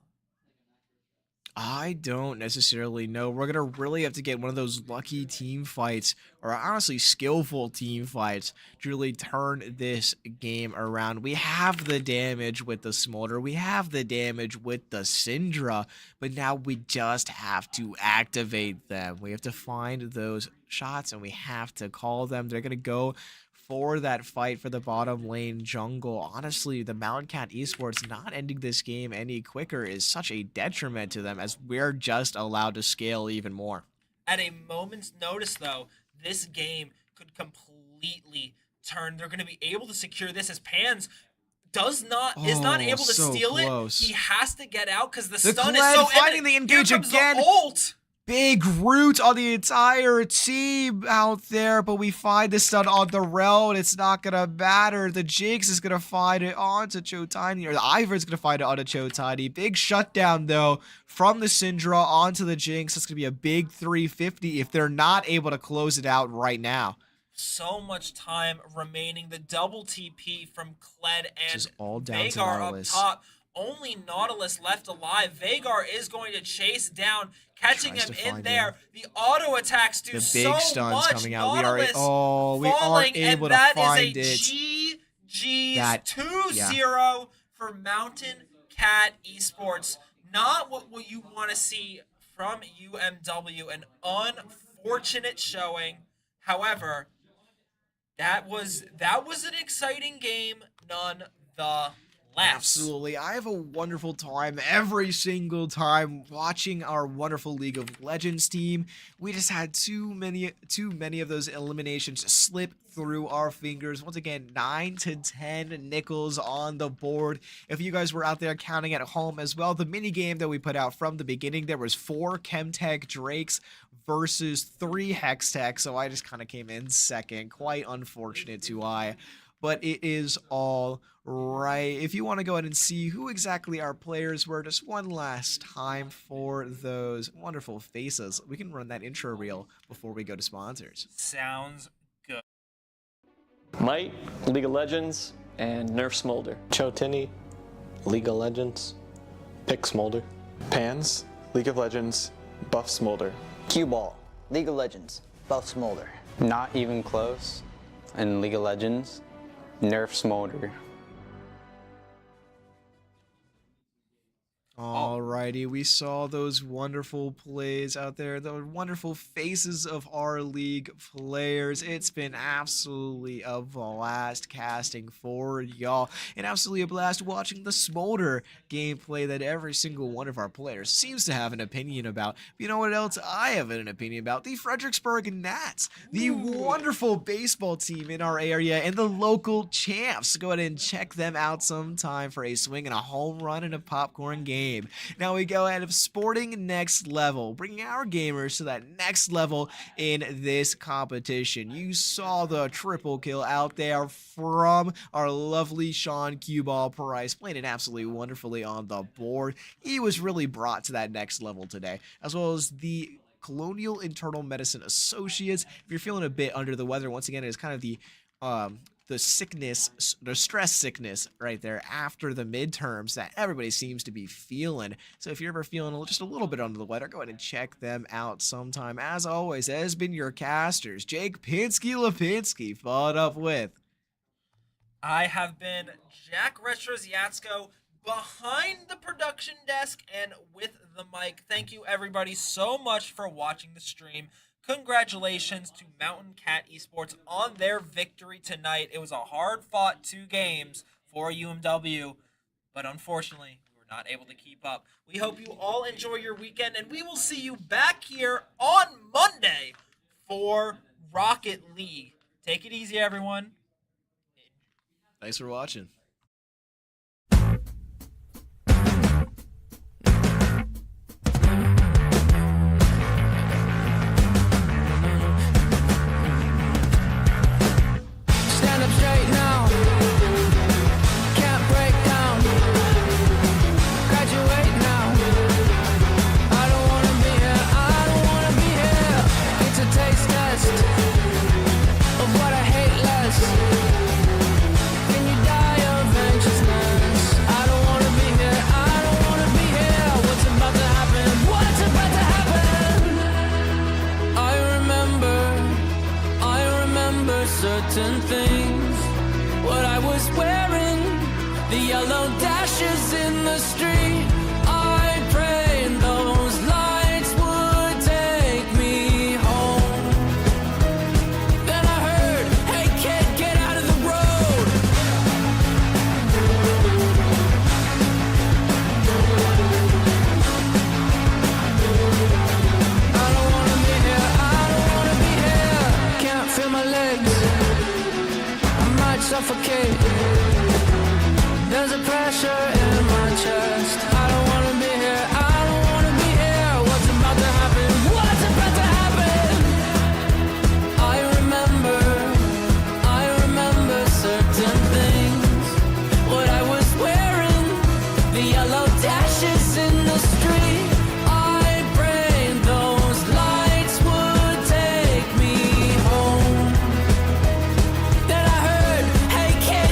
I don't necessarily know. We're going to really have to get one of those lucky team fights, or honestly skillful team fights, to really turn this game around. We have the damage with the Smolder. We have the damage with the Syndra, but now we just have to activate them. We have to find those shots, and we have to call them. They're going to go for that fight for the bottom lane jungle. Honestly, the Mountain Cat Esports not ending this game any quicker is such a detriment to them, as we're just allowed to scale even more. At a moment's notice, though, this game could completely turn. They're going to be able to secure this as Pans is not able to steal close. it. He has to get out because the stun Kled is so finding the engage again. The ult. Big root on the entire team out there, but we find the stun on the Rel, and it's not going to matter. The Jinx is going to find it onto Chotiny, or the Ivern's going to find it onto Chotiny. Big shutdown, though, from the Syndra onto the Jinx. That's going to be a big 350 if they're not able to close it out right now. So much time remaining. The double TP from Kled and all down Veigar to up top. Only Nautilus left alive. Veigar is going to chase down, catching him in there. The auto attacks do so much. The big stuns coming out. Nautilus we aren't able to find it. GG's 2-0 for Mountain Cat Esports. Not what you want to see from UMW. An unfortunate showing. However, that was an exciting game nonetheless. Laughs. Absolutely. I have a wonderful time every single time watching our wonderful League of Legends team. We just had too many of those eliminations slip through our fingers. Once again, 9 to 10 nickels on the board. If you guys were out there counting at home as well, the mini game that we put out from the beginning, there was 4 Chemtech Drakes versus 3 Hextech, so I just kind of came in second. Quite unfortunate to I. But it is all right. If you want to go ahead and see who exactly our players were, just one last time for those wonderful faces, we can run that intro reel before we go to sponsors. Sounds good. Might, League of Legends, and Nerf Smolder. Chotini, League of Legends, Pick Smolder. Pans, League of Legends, Buff Smolder. Cue Ball, League of Legends, Buff Smolder. Not even close. In League of Legends, Nerf Smolder. Alrighty, we saw those wonderful plays out there, the wonderful faces of our league players. It's been absolutely a blast casting for y'all, and absolutely a blast watching the Smolder gameplay that every single one of our players seems to have an opinion about. But you know what else I have an opinion about? The Fredericksburg Gnats, the wonderful baseball team in our area, and the local champs. Go ahead and check them out sometime for a swing and a home run and a popcorn game. Now we go ahead of sporting next level, bringing our gamers to that next level in this competition. You saw the triple kill out there from our lovely Sean Q-Ball Price, playing it absolutely wonderfully on the board. He was really brought to that next level today, as well as the Colonial Internal Medicine Associates. If you're feeling a bit under the weather, once again, it is kind of the sickness, the stress sickness right there after the midterms that everybody seems to be feeling. So if you're ever feeling just a little bit under the weather, go ahead and check them out sometime. As always, it has been your casters, Jake Pinsky followed up with... I have been Jack Retroziatsko behind the production desk and with the mic. Thank you everybody so much for watching the stream. Congratulations to Mountain Cat Esports on their victory tonight. It was a hard-fought 2 games for UMW, but unfortunately, we were not able to keep up. We hope you all enjoy your weekend, and we will see you back here on Monday for Rocket League. Take it easy, everyone. Thanks for watching. Stand up straight now. Can't break down. Graduate now. I don't wanna be here. I don't wanna be here. It's a taste test of what I hate less. Can you die of anxiousness? I don't wanna be here. I don't wanna be here. What's about to happen? What's about to happen? I remember certain things. What I was wearing, the yellow dashes in the street. I prayed those lights would take me home. Then I heard, hey kid, get out of the road. I don't wanna be here, I don't wanna be here. Can't feel my legs, I might suffocate. There's a pressure in my chest. I don't wanna be here, I don't wanna be here. What's about to happen? What's about to happen? I remember certain things. What I was wearing, the yellow dashes in the street. I prayed those lights would take me home. Then I heard, hey kid,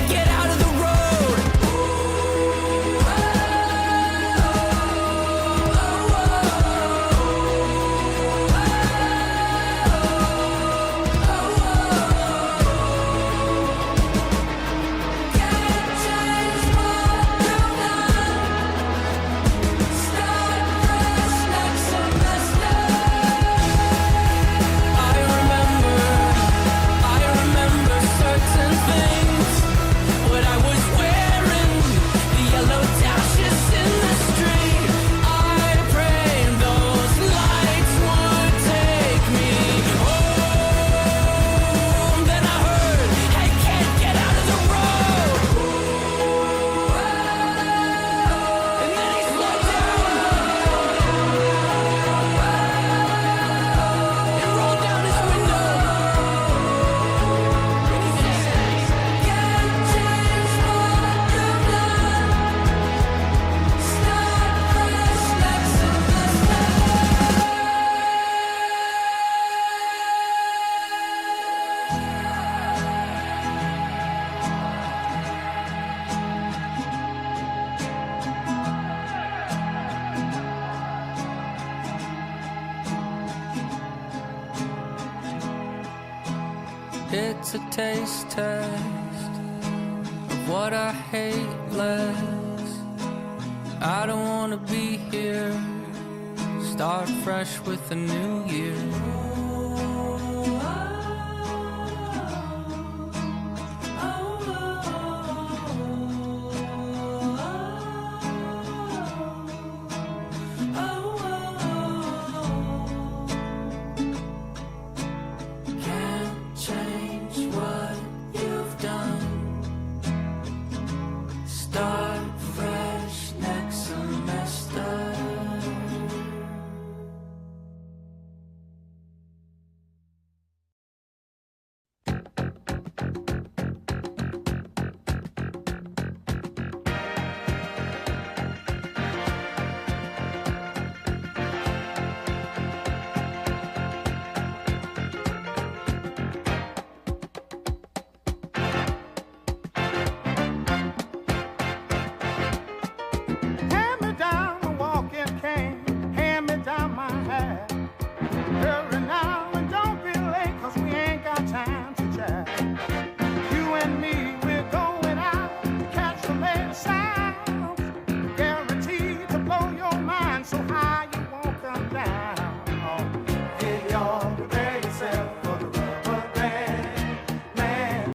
It's a taste test of what I hate less. I don't wanna be here. Start fresh with a new year.